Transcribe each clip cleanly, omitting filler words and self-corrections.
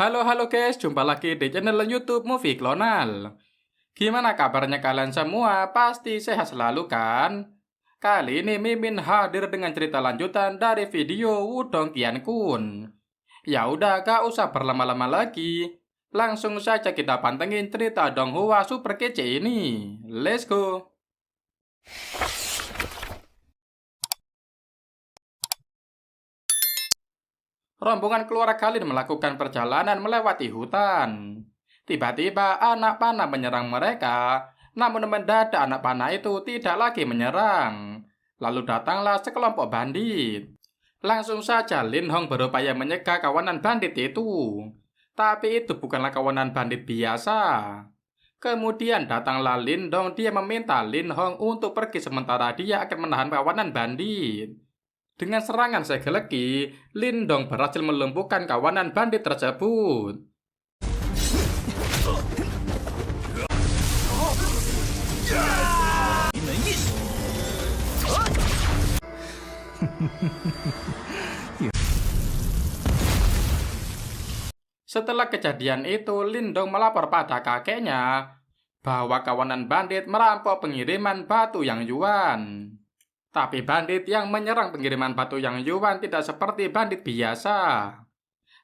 Halo guys, jumpa lagi di channel YouTube Movie Klonal. Gimana kabarnya kalian semua? Pasti sehat selalu kan? Kali ini Mimin hadir dengan cerita lanjutan dari video Wudong Qiankun. Ya udah, gak usah berlama-lama lagi. Langsung saja kita pantengin cerita Donghua super kece ini. Let's go! Rombongan keluarga Lin melakukan perjalanan melewati hutan. Tiba-tiba anak panah menyerang mereka, namun mendadak anak panah itu tidak lagi menyerang. Lalu datanglah sekelompok bandit. Langsung saja Lin Hong berupaya menyegah kawanan bandit itu. Tapi itu bukanlah kawanan bandit biasa. Kemudian datanglah Lin Dong, dia meminta Lin Hong untuk pergi sementara dia akan menahan kawanan bandit. Dengan serangan segeleki, Lin Dong berhasil melumpuhkan kawanan bandit tersebut. Setelah kejadian itu, Lin Dong melapor pada kakeknya bahwa kawanan bandit merampok pengiriman batu Yang Yuan. Tapi bandit yang menyerang pengiriman batu Yang Yuan tidak seperti bandit biasa.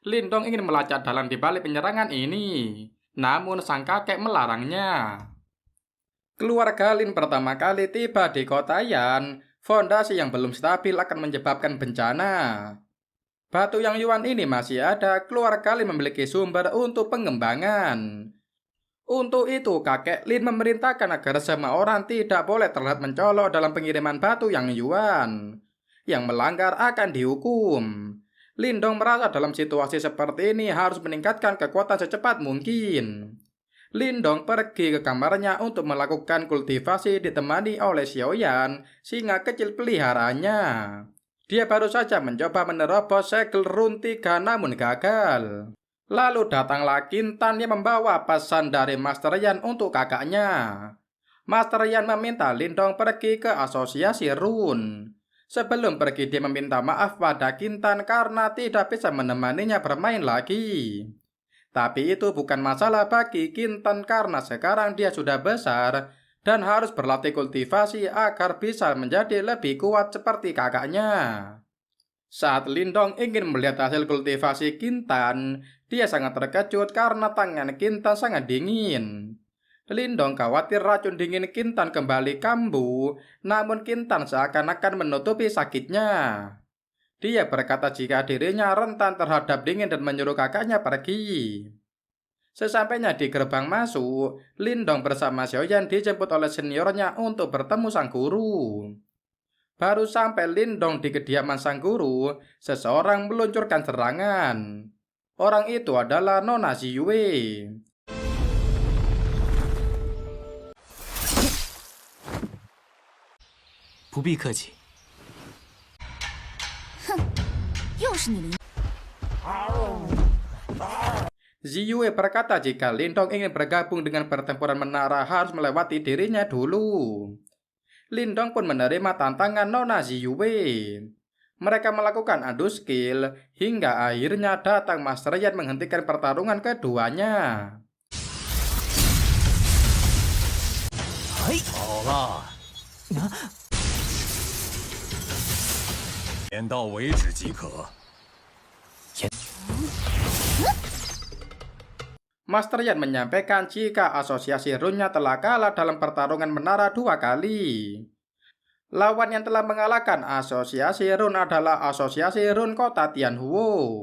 Lin Dong ingin melacak dalam di balik penyerangan ini, namun sang kakek melarangnya. Keluarga Lin pertama kali tiba di kota Yan. Fondasi yang belum stabil akan menyebabkan bencana. Batu Yang Yuan ini masih ada, keluarga Lin memiliki sumber untuk pengembangan. Untuk itu, kakek Lin memerintahkan agar semua orang tidak boleh terlihat mencolok dalam pengiriman batu Yang Yuan. Yang melanggar akan dihukum. Lin Dong merasa dalam situasi seperti ini harus meningkatkan kekuatan secepat mungkin. Lin Dong pergi ke kamarnya untuk melakukan kultivasi ditemani oleh Xiaoyan, singa kecil peliharaannya. Dia baru saja mencoba menerobos segel run 3 namun gagal. Lalu datanglah Kintan yang membawa pesan dari Master Yan untuk kakaknya. Master Yan meminta Lin Dong pergi ke asosiasi Run. Sebelum pergi dia meminta maaf pada Kintan karena tidak bisa menemaninya bermain lagi. Tapi itu bukan masalah bagi Kintan karena sekarang dia sudah besar dan harus berlatih kultivasi agar bisa menjadi lebih kuat seperti kakaknya. Saat Lin Dong ingin melihat hasil kultivasi Kintan, dia sangat terkejut karena tangan Kintan sangat dingin. Lin Dong khawatir racun dingin Kintan kembali kambuh, namun Kintan seakan-akan menutupi sakitnya. Dia berkata jika dirinya rentan terhadap dingin dan menyuruh kakaknya pergi. Sesampainya di gerbang masuk, Lin Dong bersama Xiaoyan dijemput oleh seniornya untuk bertemu sang guru. Baru sampai Lin Dong di kediaman sang guru, seseorang meluncurkan serangan. Orang itu adalah Nona Ziyue. 不必客气。又是你的。 Ziyue berkata jika Lin Dong ingin bergabung dengan pertempuran menara harus melewati dirinya dulu. Lin Dong pun menerima tantangan Nona Ziyue. Mereka melakukan adu skill hingga akhirnya datang Master Yan menghentikan pertarungan keduanya. 好了，点到为止即可。 Master Yan menyampaikan jika asosiasi Runnya telah kalah dalam pertarungan menara 2 kali. Lawan yang telah mengalahkan asosiasi Run adalah asosiasi Run kota Tianhuo.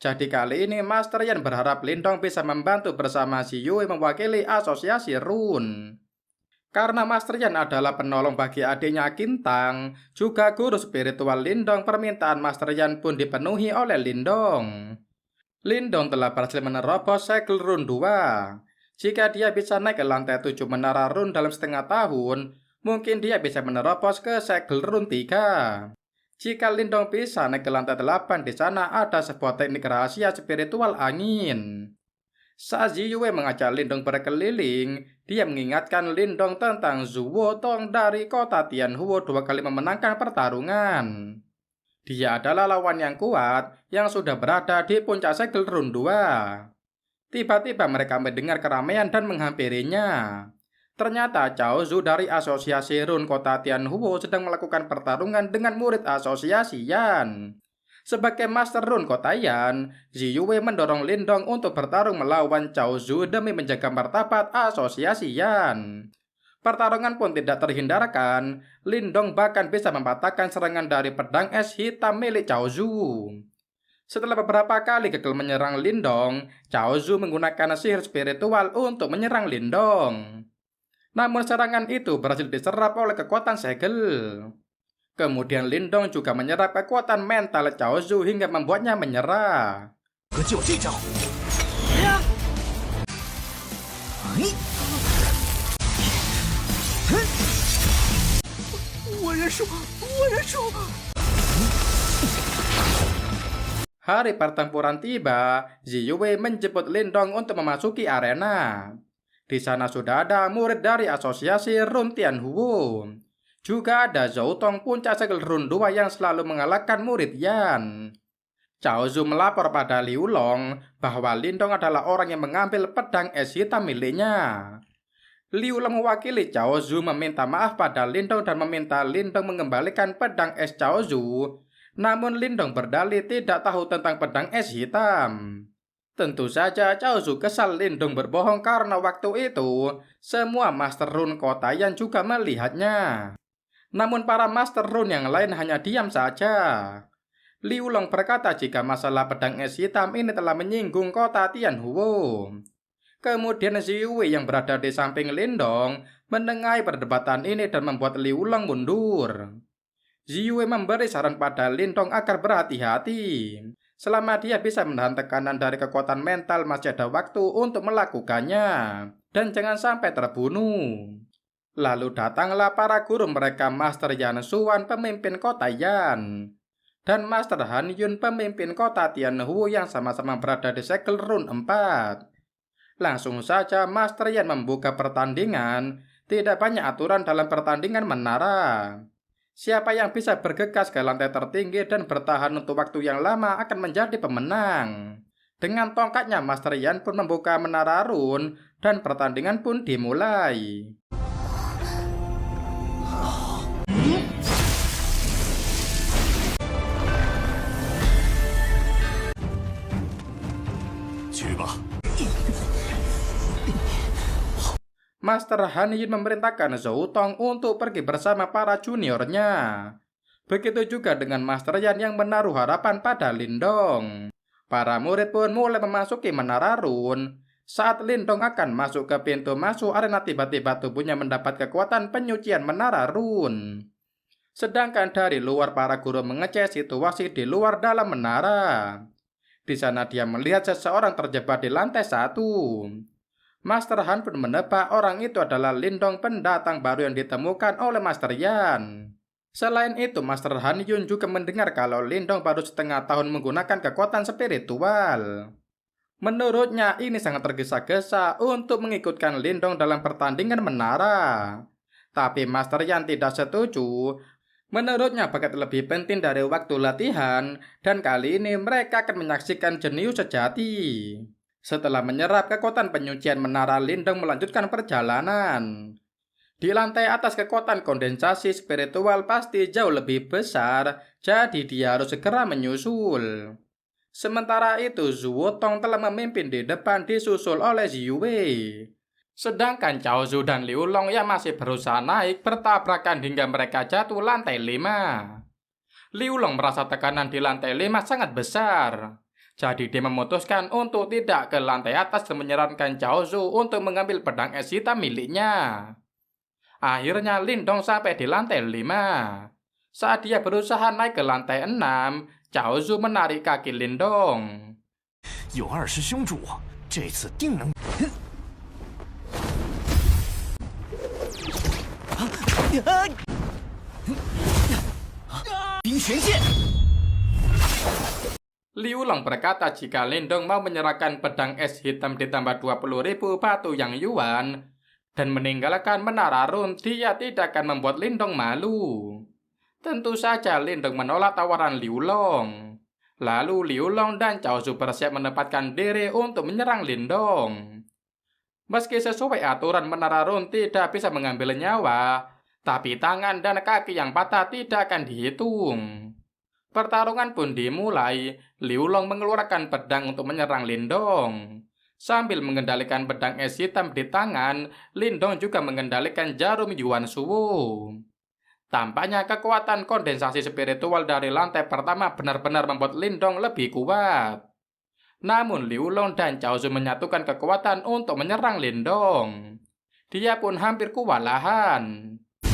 Jadi kali ini Master Yan berharap Lin Dong bisa membantu bersama Ziyue mewakili asosiasi Run. Karena Master Yan adalah penolong bagi adiknya Kintang, juga guru spiritual Lin Dong, permintaan Master Yan pun dipenuhi oleh Lin Dong. Lin Dong telah berhasil menerobos segel Run 2. Jika dia bisa naik ke lantai 7 menara Run dalam setengah tahun, mungkin dia bisa menerobos ke segel Run 3. Jika Lin Dong bisa naik ke lantai 8, di sana ada sebuah teknik rahasia spiritual angin. Saat Ziyue mengajak Lin Dong berkeliling, dia mengingatkan Lin Dong tentang Zhuo Tong dari kota Tianhuo 2 kali memenangkan pertarungan. Dia adalah lawan yang kuat yang sudah berada di puncak segel run 2. Tiba-tiba mereka mendengar keramaian dan menghampirinya. Ternyata Cao Zu dari Asosiasi Run Kota Tianhuo sedang melakukan pertarungan dengan murid asosiasi Yan. Sebagai Master Run Kota Yan, Ziyue mendorong Lindong untuk bertarung melawan Cao Zu demi menjaga martabat asosiasi Yan. Pertarungan pun tidak terhindarkan, Lindong bahkan bisa mematahkan serangan dari pedang es hitam milik Cao Zu. Setelah beberapa kali gagal menyerang Lindong, Cao Zu menggunakan sihir spiritual untuk menyerang Lindong. Namun serangan itu berhasil diserap oleh kekuatan segel. Kemudian Lindong juga menyerap kekuatan mental Cao Zu hingga membuatnya menyerah. Hari pertempuran tiba, Ziyue menjemput Lindong untuk memasuki arena. Di sana sudah ada murid dari Asosiasi Run Tianhuo. Juga ada Zhou Tong puncak segel Run 2 yang selalu mengalahkan murid Yan. Cao Zu melapor pada Liu Long bahwa Lindong adalah orang yang mengambil pedang es hitam miliknya. Liu Long mewakili Cao Zu meminta maaf pada Lindong dan meminta Lindong mengembalikan pedang es Cao Zu. Namun Lindong berdalih tidak tahu tentang pedang es hitam. Tentu saja Cao Zu kesal Lindong berbohong karena waktu itu semua Master Run Kota Yan juga melihatnya. Namun para Master Run yang lain hanya diam saja. Liu Long berkata jika masalah pedang es hitam ini telah menyinggung kota Tianhuo. Kemudian Ziyue yang berada di samping Lindong mendengar perdebatan ini dan membuat Liu Long mundur. Ziyue memberi saran pada Lindong agar berhati-hati. Selama dia bisa menahan tekanan dari kekuatan mental, masih ada waktu untuk melakukannya. Dan jangan sampai terbunuh. Lalu datanglah para guru mereka, Master Yan Xuan, pemimpin kota Yan, dan Master Han Yun, pemimpin kota Tianhuo yang sama-sama berada di segel Run 4. Langsung saja Master Yan membuka pertandingan. Tidak banyak aturan dalam pertandingan menara. Siapa yang bisa bergegas ke lantai tertinggi dan bertahan untuk waktu yang lama akan menjadi pemenang. Dengan tongkatnya Master Yan pun membuka menara run dan pertandingan pun dimulai. Master Han Yin memerintahkan Zhou Tong untuk pergi bersama para juniornya. Begitu juga dengan Master Yan yang menaruh harapan pada Lindong. Para murid pun mulai memasuki menara run. Saat Lindong akan masuk ke pintu masuk arena, tiba-tiba tubuhnya mendapat kekuatan penyucian menara run. Sedangkan dari luar para guru mengecek situasi di luar dalam menara. Di sana dia melihat seseorang terjebak di lantai 1. Master Han pun menebak orang itu adalah Lindong, pendatang baru yang ditemukan oleh Master Yan. Selain itu, Master Han Yun juga mendengar kalau Lindong baru setengah tahun menggunakan kekuatan spiritual. Menurutnya ini sangat tergesa-gesa untuk mengikutkan Lindong dalam pertandingan menara. Tapi Master Yan tidak setuju. Menurutnya bakat lebih penting dari waktu latihan, dan kali ini mereka akan menyaksikan jenius sejati. Setelah menyerap kekuatan penyucian menara, Lindong melanjutkan perjalanan. Di lantai atas kekuatan kondensasi spiritual pasti jauh lebih besar, jadi dia harus segera menyusul. Sementara itu, Zhuo Tong telah memimpin di depan disusul oleh Ziyue. Sedangkan Cao Zu dan Liu Long yang masih berusaha naik bertabrakan hingga mereka jatuh lantai 5. Liu Long merasa tekanan di lantai 5 sangat besar. Jadi dia memutuskan untuk tidak ke lantai atas dan menyarankan Cao Zu untuk mengambil pedang es hitam miliknya. Akhirnya Lindong sampai di lantai 5. Saat dia berusaha naik ke lantai 6, Cao Zu menarik kaki Lindong. 有二师兄助我，这次定能。冰玄剑。 Liu Long berkata jika Lindong mau menyerahkan pedang es hitam ditambah 20.000 batu yang yuan dan meninggalkan menara run, dia tidak akan membuat Lindong malu. Tentu saja Lindong menolak tawaran Liu Long. Lalu Liu Long dan Cao Zu bersiap menempatkan diri untuk menyerang Lindong. Meski sesuai aturan Menara Run tidak bisa mengambil nyawa, tapi tangan dan kaki yang patah tidak akan dihitung. Pertarungan pun dimulai. Liu Long mengeluarkan pedang untuk menyerang Lindong. Sambil mengendalikan pedang es hitam di tangan, Lindong juga mengendalikan jarum Yuan Shuwu. Tampaknya kekuatan kondensasi spiritual dari lantai pertama benar-benar membuat Lindong lebih kuat. Namun Liu Long dan Cao Zu menyatukan kekuatan untuk menyerang Lindong. Dia pun hampir kewalahan. 必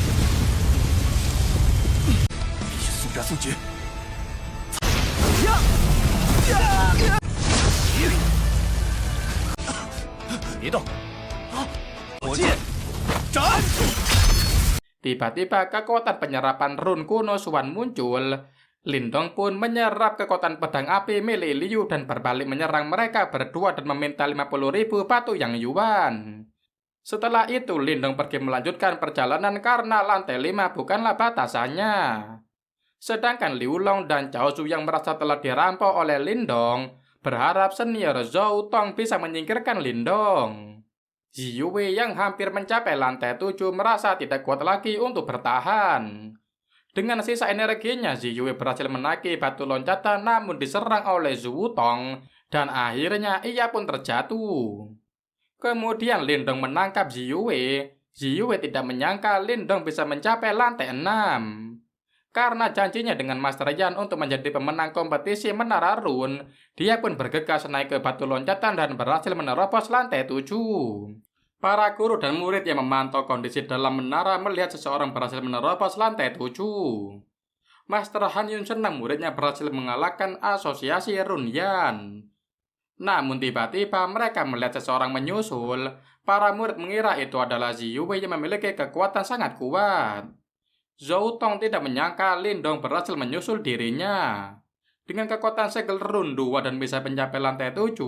须速战速决。别动！火箭斩！ Tiba-tiba kekuatan penyerapan run kuno Xuan muncul. Lindong pun menyerap kekuatan pedang api milik Liu dan berbalik menyerang mereka berdua dan meminta 50.000 batu yang yuan. Setelah itu Lindong pergi melanjutkan perjalanan karena lantai 5 bukanlah batasannya. Sedangkan Liu Long dan Cao Zu yang merasa telah dirampok oleh Lindong berharap senior Zhou Tong bisa menyingkirkan Lindong. Ziyue yang hampir mencapai lantai 7 merasa tidak kuat lagi untuk bertahan. Dengan sisa energinya, Ziyue berhasil menaiki batu loncatan namun diserang oleh Zhu Wutong dan akhirnya ia pun terjatuh. Kemudian Lindong menangkap Ziyue. Ziyue tidak menyangka Lindong bisa mencapai lantai 6. Karena janjinya dengan Master Yan untuk menjadi pemenang kompetisi Menara Run, dia pun bergegas naik ke batu loncatan dan berhasil menerobos lantai 7. Para guru dan murid yang memantau kondisi dalam menara melihat seseorang berhasil menerobos lantai 7. Master Han Yun senang muridnya berhasil mengalahkan asosiasi Runyan. Namun tiba-tiba mereka melihat seseorang menyusul. Para murid mengira itu adalah Ziyue yang memiliki kekuatan sangat kuat. Zhou Tong tidak menyangka Lindong berhasil menyusul dirinya. Dengan kekuatan segel Run 2 dan bisa mencapai lantai 7,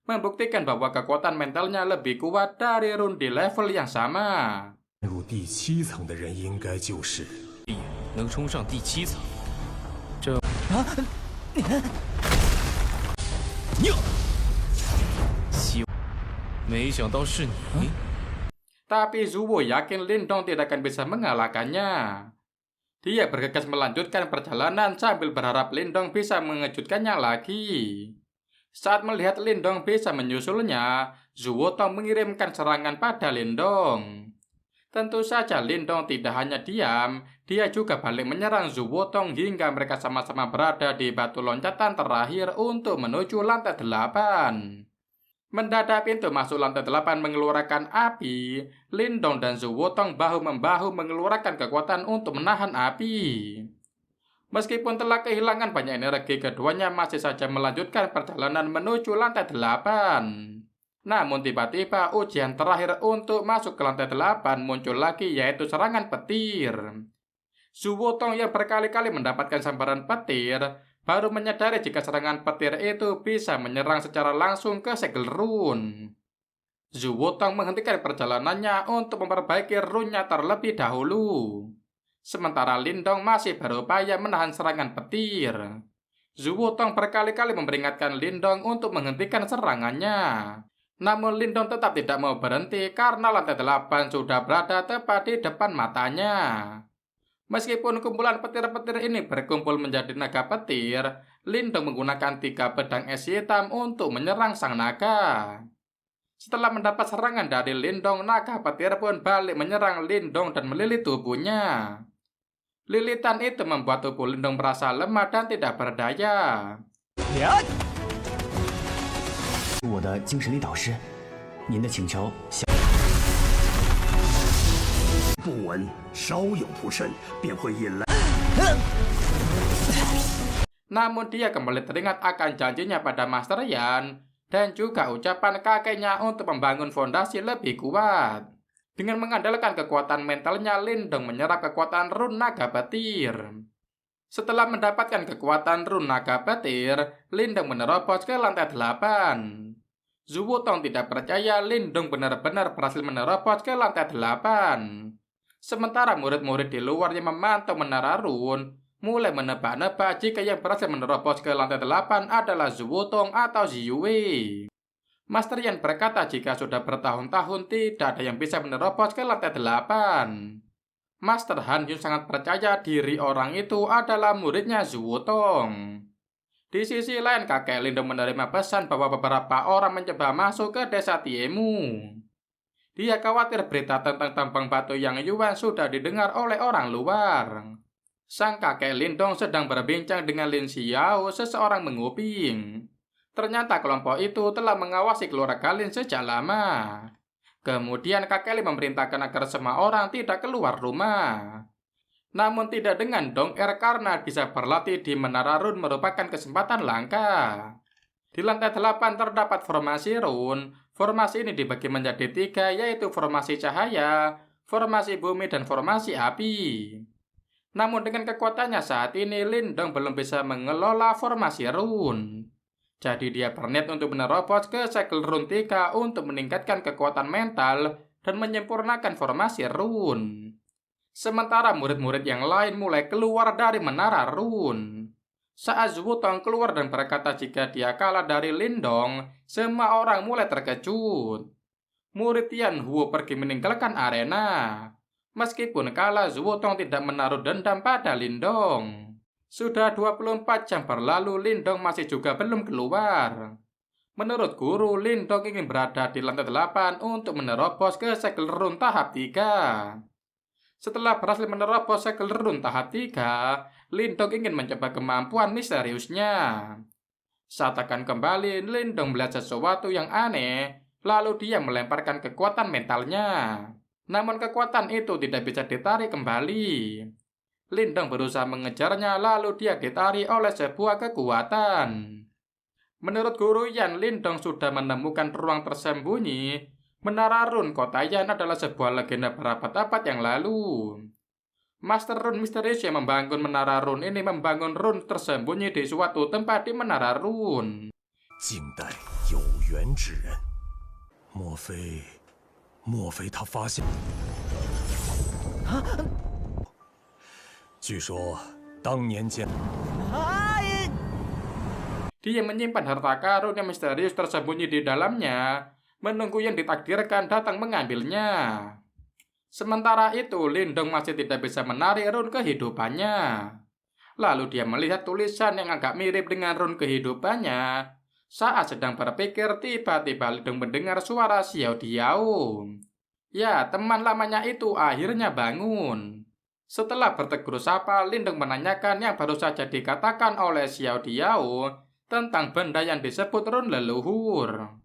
membuktikan bahwa kekuatan mentalnya lebih kuat dari Run di level yang sama. 入第7层的人应该就是。能冲上第7层，没想到是你。 Tapi Zuo yakin Lindong tidak akan bisa mengalahkannya. Dia bergegas melanjutkan perjalanan sambil berharap Lindong bisa mengejutkannya lagi. Saat melihat Lindong bisa menyusulnya, Zhuo Tong mengirimkan serangan pada Lindong. Tentu saja Lindong tidak hanya diam, dia juga balik menyerang Zhuo Tong hingga mereka sama-sama berada di batu loncatan terakhir untuk menuju lantai 8. Mendadak pintu masuk lantai 8 mengeluarkan api. Lindong dan Zhuo Tong bahu-membahu mengeluarkan kekuatan untuk menahan api. Meskipun telah kehilangan banyak energi, keduanya masih saja melanjutkan perjalanan menuju lantai 8. Namun tiba-tiba ujian terakhir untuk masuk ke lantai 8 muncul lagi, yaitu serangan petir. Zhuo Tong yang berkali-kali mendapatkan sambaran petir baru menyadari jika serangan petir itu bisa menyerang secara langsung ke segel run. Zhuo Tong menghentikan perjalanannya untuk memperbaiki runnya terlebih dahulu. Sementara Lindong masih berupaya menahan serangan petir. Zhuo Tong berkali-kali memperingatkan Lindong untuk menghentikan serangannya. Namun Lindong tetap tidak mau berhenti karena lantai 8 sudah berada tepat di depan matanya. Meskipun kumpulan petir-petir ini berkumpul menjadi naga petir, Lindong menggunakan 3 pedang es hitam untuk menyerang sang naga. Setelah mendapat serangan dari Lindong, naga petir pun balik menyerang Lindong dan melilit tubuhnya. Lilitan itu membuat tubuh Lindong merasa lemah dan tidak berdaya. 我的精神力导师，您的请求。 不闻，稍有不慎，便会引来。 Namun dia kembali teringat akan janjinya pada Master Yan dan juga ucapan kakeknya untuk membangun fondasi lebih kuat. Dengan mengandalkan kekuatan mentalnya, Lindong menyerap kekuatan run naga petir. Setelah mendapatkan kekuatan run naga petir, Lindong menerobos ke lantai 8. Zhuo Tong tidak percaya Lindong benar-benar berhasil menerobos ke lantai 8. Sementara murid-murid di luar yang memantau menara run mulai menebak-nebak jika yang berhasil menerobos ke lantai 8 adalah Zuwutong atau Ziyue. Master Yan berkata jika sudah bertahun-tahun tidak ada yang bisa menerobos ke lantai 8. Master Han Yun sangat percaya diri orang itu adalah muridnya Zuwutong. Di sisi lain, kakek Lindong menerima pesan bahwa beberapa orang mencoba masuk ke desa Tiemu. Dia khawatir berita tentang tambang batu Yang Yuan sudah didengar oleh orang luar. Sang kakek Lindong sedang berbincang dengan Lin Xiao, seseorang menguping. Ternyata kelompok itu telah mengawasi keluarga Lin sejak lama. Kemudian kakek Lin memerintahkan agar semua orang tidak keluar rumah. Namun tidak dengan Dong Er karena bisa berlatih di Menara Run merupakan kesempatan langka. Di lantai 8 terdapat formasi Run. Formasi ini dibagi menjadi 3, yaitu formasi cahaya, formasi bumi, dan formasi api. Namun dengan kekuatannya saat ini, Lindong belum bisa mengelola formasi Run. Jadi dia berniat untuk menerobos ke segel Run 3 untuk meningkatkan kekuatan mental dan menyempurnakan formasi Run. Sementara murid-murid yang lain mulai keluar dari menara Run. Saat Zuwutong keluar dan berkata jika dia kalah dari Lindong, semua orang mulai terkejut. Murid Tian Huo pergi meninggalkan arena. Meskipun kalah, Zuwutong tidak menaruh dendam pada Lindong. Sudah 24 jam berlalu, Lindong masih juga belum keluar. Menurut guru, Lindong ingin berada di lantai 8 untuk menerobos ke segel Run tahap 3. Setelah berhasil menerobos segel Run tahap 3, Lindong ingin mencoba kemampuan misteriusnya. Saat akan kembali, Lindong melihat sesuatu yang aneh, lalu dia melemparkan kekuatan mentalnya. Namun kekuatan itu tidak bisa ditarik kembali. Lindong berusaha mengejarnya, lalu dia ditarik oleh sebuah kekuatan. Menurut guru Yan, Lindong sudah menemukan ruang tersembunyi. Menara Run Kota Yan adalah sebuah legenda berabad-abad yang lalu. Master Run misterius yang membangun Menara Run ini membangun Run tersembunyi di suatu tempat di Menara Run. 近代有缘之人，莫非他发现？据说当年间。 Dia menyimpan harta karun yang misterius tersembunyi di dalamnya, menunggu yang ditakdirkan datang mengambilnya. Sementara itu, Lindong masih tidak bisa menarik run kehidupannya. Lalu dia melihat tulisan yang agak mirip dengan run kehidupannya. Saat sedang berpikir, tiba-tiba Lindong mendengar suara Xiao Diao. Ya, teman lamanya itu akhirnya bangun. Setelah bertegur sapa, Lindong menanyakan yang baru saja dikatakan oleh Xiao Diao tentang benda yang disebut run leluhur.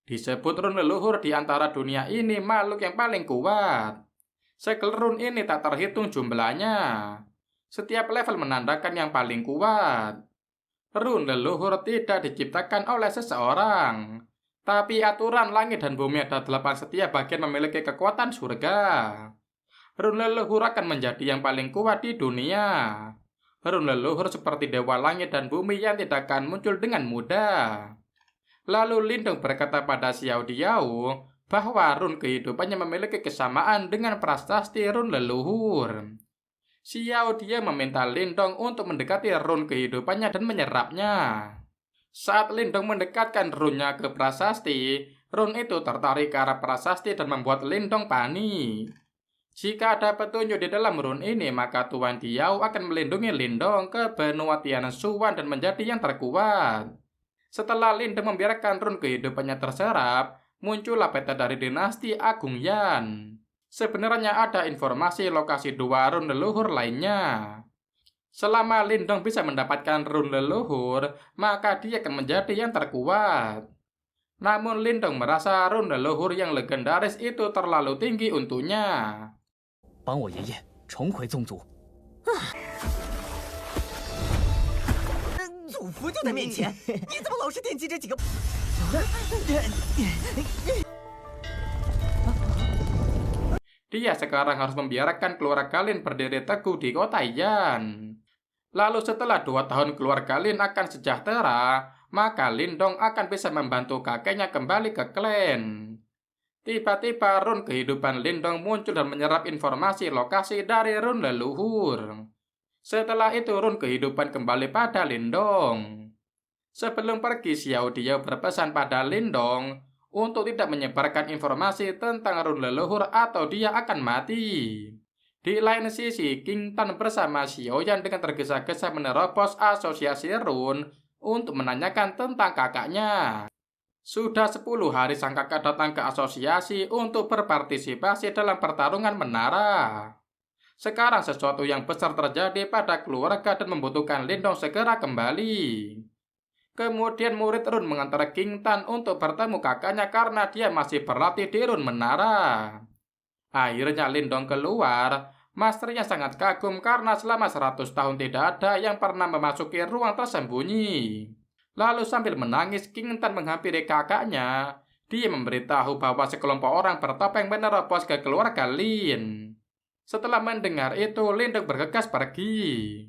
Disebut run leluhur di antara dunia ini makhluk yang paling kuat. Segel run ini tak terhitung jumlahnya. Setiap level menandakan yang paling kuat. Run leluhur tidak diciptakan oleh seseorang. Tapi aturan langit dan bumi ada 8 setiap bagian memiliki kekuatan surga. Run leluhur akan menjadi yang paling kuat di dunia. Run leluhur seperti dewa langit dan bumi yang tidak akan muncul dengan mudah. Lalu Lindong berkata pada Xiao Diao bahwa run kehidupannya memiliki kesamaan dengan prasasti run leluhur. Xiao Diao meminta Lindong untuk mendekati run kehidupannya dan menyerapnya. Saat Lindong mendekatkan runnya ke prasasti, run itu tertarik ke arah prasasti dan membuat Lindong panik. Jika ada petunjuk di dalam run ini, maka Tuan Diao akan melindungi Lindong ke benua Tianshuan dan menjadi yang terkuat. Setelah Lindong membiarkan run kehidupannya terserap, muncullah peta dari dinasti Agung Yan. Sebenarnya ada informasi lokasi 2 run leluhur lainnya. Selama Lindong bisa mendapatkan run leluhur, maka dia akan menjadi yang terkuat. Namun Lindong merasa run leluhur yang legendaris itu terlalu tinggi untuknya. 帮我爷爷重回宗族。祖父就在面前，你怎么老是惦记这几个？ Dia sekarang harus membiarkan keluarga Lin berdiri teguh di kota Yan. Lalu setelah 2 tahun keluarga Lin akan sejahtera, maka Lindong akan bisa membantu kakeknya kembali ke klan. Tiba-tiba rune kehidupan Lindong muncul dan menyerap informasi lokasi dari rune leluhur. Setelah itu rune kehidupan kembali pada Lindong. Sebelum pergi, Xiao Diao berpesan pada Lindong untuk tidak menyebarkan informasi tentang rune leluhur atau dia akan mati. Di lain sisi, King Tan bersama Xiao Yan dengan tergesa-gesa menerobos asosiasi rune untuk menanyakan tentang kakaknya. Sudah 10 hari sang kakak datang ke asosiasi untuk berpartisipasi dalam pertarungan menara. Sekarang sesuatu yang besar terjadi pada keluarga dan membutuhkan Lindong segera kembali. Kemudian murid rune mengantar King Tan untuk bertemu kakaknya karena dia masih berlatih di rune menara. Akhirnya Lindong keluar. Masternya sangat kagum karena selama 100 tahun tidak ada yang pernah memasuki ruang tersembunyi. Lalu sambil menangis, King Tan menghampiri kakaknya. Dia memberitahu bahwa sekelompok orang bertopeng menerobos ke keluarga Lin. Setelah mendengar itu, Lindong bergegas pergi.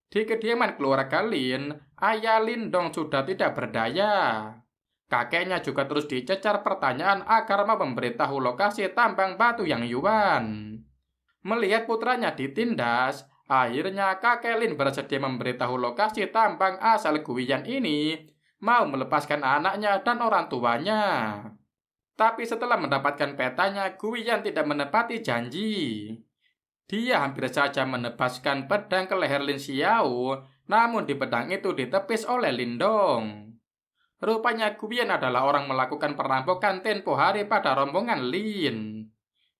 Di kediaman keluarga Lin, ayah Lindong sudah tidak berdaya. Kakeknya juga terus dicecar pertanyaan agar mau memberitahu lokasi tambang batu yang Yuan. Melihat putranya ditindas, akhirnya kakek Lin bersedia memberitahu lokasi tambang asal Guiyan ini, mau melepaskan anaknya dan orang tuanya. Tapi setelah mendapatkan petanya, Guiyan tidak menepati janji. Dia hampir saja menebaskan pedang ke leher Lin Xiao, namun di pedang itu ditepis oleh Lindong. Rupanya Guiyan adalah orang melakukan perampokan tempo hari pada rombongan Lin.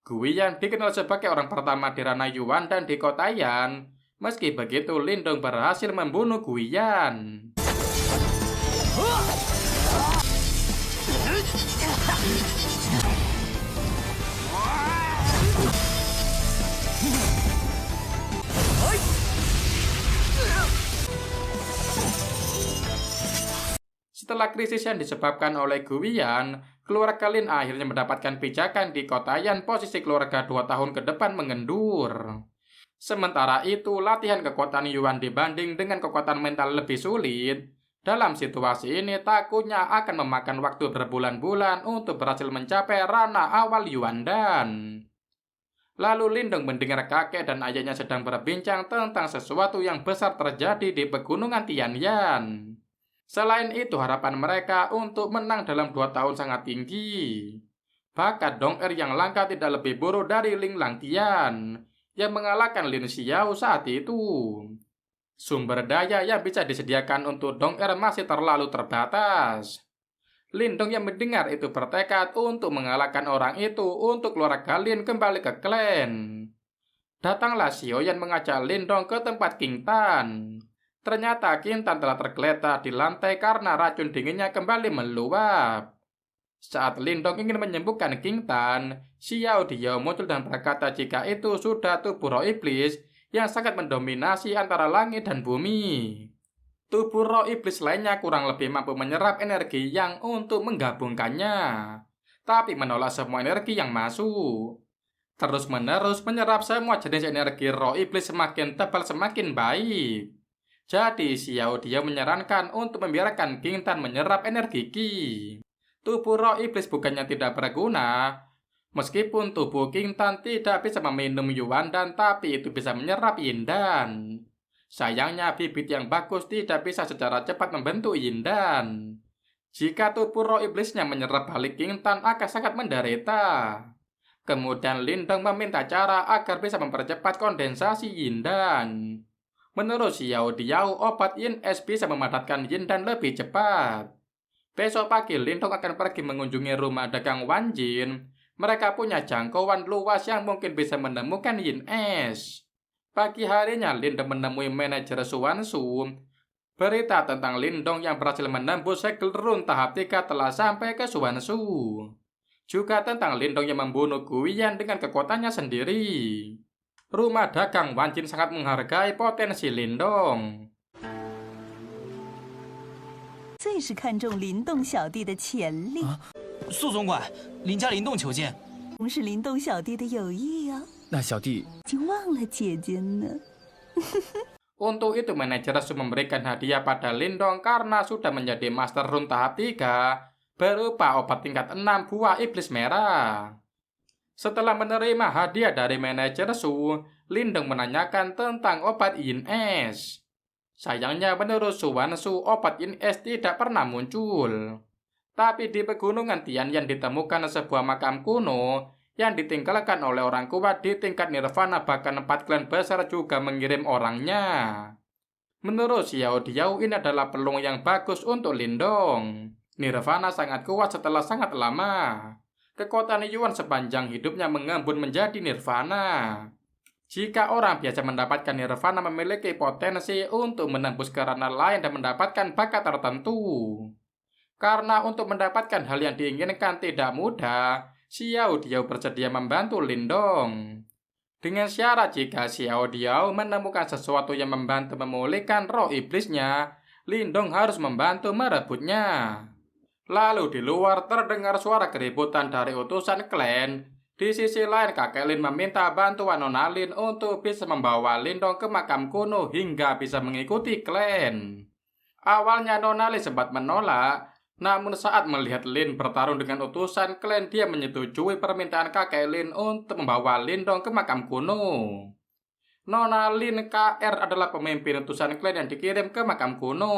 Guiyan dikenal sebagai orang pertama di ranah Yuan dan di kota Yan. Meski begitu, Lindong berhasil membunuh Guiyan. Setelah krisis yang disebabkan oleh Guiyan, keluarga Lin akhirnya mendapatkan pijakan di kota Yan. Posisi keluarga 2 tahun ke depan mengendur. Sementara itu, latihan kekuatan Yuan dibanding dengan kekuatan mental lebih sulit. Dalam situasi ini, takutnya akan memakan waktu berbulan-bulan untuk berhasil mencapai ranah awal Yuan Dan. Lalu Lindong mendengar kakek dan ayahnya sedang berbincang tentang sesuatu yang besar terjadi di pegunungan Tianyan. Selain itu, harapan mereka untuk menang dalam 2 tahun sangat tinggi. Bakat Dong Er yang langka tidak lebih buruk dari Ling Langtian yang mengalahkan Lin Xiao saat itu. Sumber daya yang bisa disediakan untuk Dong Er masih terlalu terbatas. Lindong yang mendengar itu bertekad untuk mengalahkan orang itu untuk keluarga Lin kembali ke klan. Datanglah Xiao Yan mengajak Lindong ke tempat King Tan. Ternyata King Tan telah tergeletak di lantai karena racun dinginnya kembali meluap. Saat Lindong ingin menyembuhkan King Tan, Xiao Diao muncul dan berkata jika itu sudah tubuh roh iblis yang sangat mendominasi antara langit dan bumi. Tubuh roh iblis lainnya kurang lebih mampu menyerap energi yang untuk menggabungkannya, tapi menolak semua energi yang masuk. Terus-menerus menyerap semua jenis energi roh iblis semakin tebal semakin baik. Jadi Xiao Diao menyarankan untuk membiarkan King Tan menyerap energi Qi. Tubuh roh iblis bukannya tidak berguna. Meskipun tubuh King Tan tidak bisa meminum Yuan Dan, tapi itu bisa menyerap Yin Dan. Sayangnya bibit yang bagus tidak bisa secara cepat membentuk Yin Dan. Jika tubuh roh iblisnya menyerap balik King Tan akan sangat menderita. Kemudian Lindong meminta cara agar bisa mempercepat kondensasi Yin Dan. Menurut Xiao Diao, obat Yin Es bisa memadatkan Yin Dan lebih cepat. Besok pagi Lindong akan pergi mengunjungi rumah dagang Wan Jin. Mereka punya jangkauan luas yang mungkin bisa menemukan Yin Es. Pagi harinya Lindong menemui manajer Suan Su. Berita tentang Lindong yang berhasil menembus segel rune tahap 3 telah sampai ke Suan Su. Juga tentang Lindong yang membunuh Guiyan dengan kekuatannya sendiri. Rumah dagang Wan Jin sangat menghargai potensi Lindong. 最是看重林动小弟的潜力。苏总管，林家林动求见。同是林动小弟的友谊啊，那小弟已经忘了姐姐呢。Untuk itu manajer Su memberikan hadiah pada Lindong karena sudah menjadi Master Rune tahap 3. berupa obat tingkat 6 buah iblis merah. Setelah menerima hadiah dari manajer Su, Lindong menanyakan tentang obat Yin Es. Sayangnya menurut Suan Su, obat Yin Es tidak pernah muncul. Tapi di pegunungan Tianyan ditemukan sebuah makam kuno yang ditinggalkan oleh orang kuat di tingkat nirvana, bahkan 4 klan besar juga mengirim orangnya. Menurut Xiao Diao, ini adalah peluang yang bagus untuk Lindong. Nirvana sangat kuat setelah sangat lama. Kekuatan Yuan sepanjang hidupnya mengembun menjadi nirvana. Jika orang biasa mendapatkan nirvana memiliki potensi untuk menembus ke ranah lain dan mendapatkan bakat tertentu. Karena untuk mendapatkan hal yang diinginkan tidak mudah, Xiao Diao bersedia membantu Lindong. Dengan syarat jika Xiao Diao menemukan sesuatu yang membantu memulihkan roh iblisnya, Lindong harus membantu merebutnya. Lalu di luar terdengar suara keributan dari utusan klan. Di sisi lain kakek Lin meminta bantuan Nona Lin untuk bisa membawa Lindong ke makam kuno hingga bisa mengikuti klan. Awalnya Nona Lin sempat menolak, namun saat melihat Lin bertarung dengan utusan klan, dia menyetujui permintaan kakek Lin untuk membawa Lindong ke makam kuno. Nona Lin KR adalah pemimpin utusan klan yang dikirim ke makam kuno.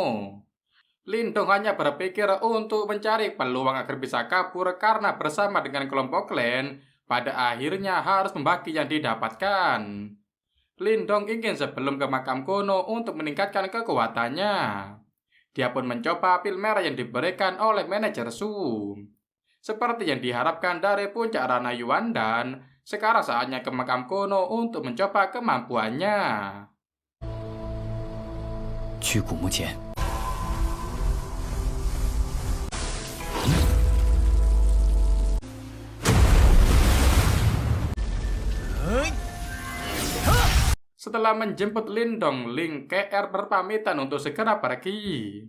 Lindong hanya berpikir untuk mencari peluang agar bisa kabur karena bersama dengan kelompok klan, pada akhirnya harus membagi yang didapatkan. Lindong ingin sebelum ke makam kuno untuk meningkatkan kekuatannya. Dia pun mencoba pil merah yang diberikan oleh manajer Su. Seperti yang diharapkan dari puncak ranah Yuan Dan, sekarang saatnya ke makam kuno untuk mencoba kemampuannya. 去古墓前。 Setelah menjemput Lindong, Ling KR berpamitan untuk segera pergi.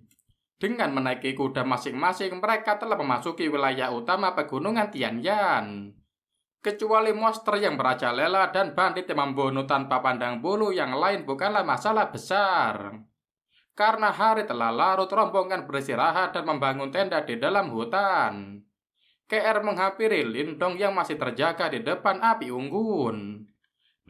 Dengan menaiki kuda masing-masing, mereka telah memasuki wilayah utama pegunungan Tianyan. Kecuali monster yang merajalela dan bandit yang membunuh tanpa pandang bulu, yang lain bukanlah masalah besar. Karena hari telah larut, rombongan beristirahat dan membangun tenda di dalam hutan. KR menghampiri Lindong yang masih terjaga di depan api unggun.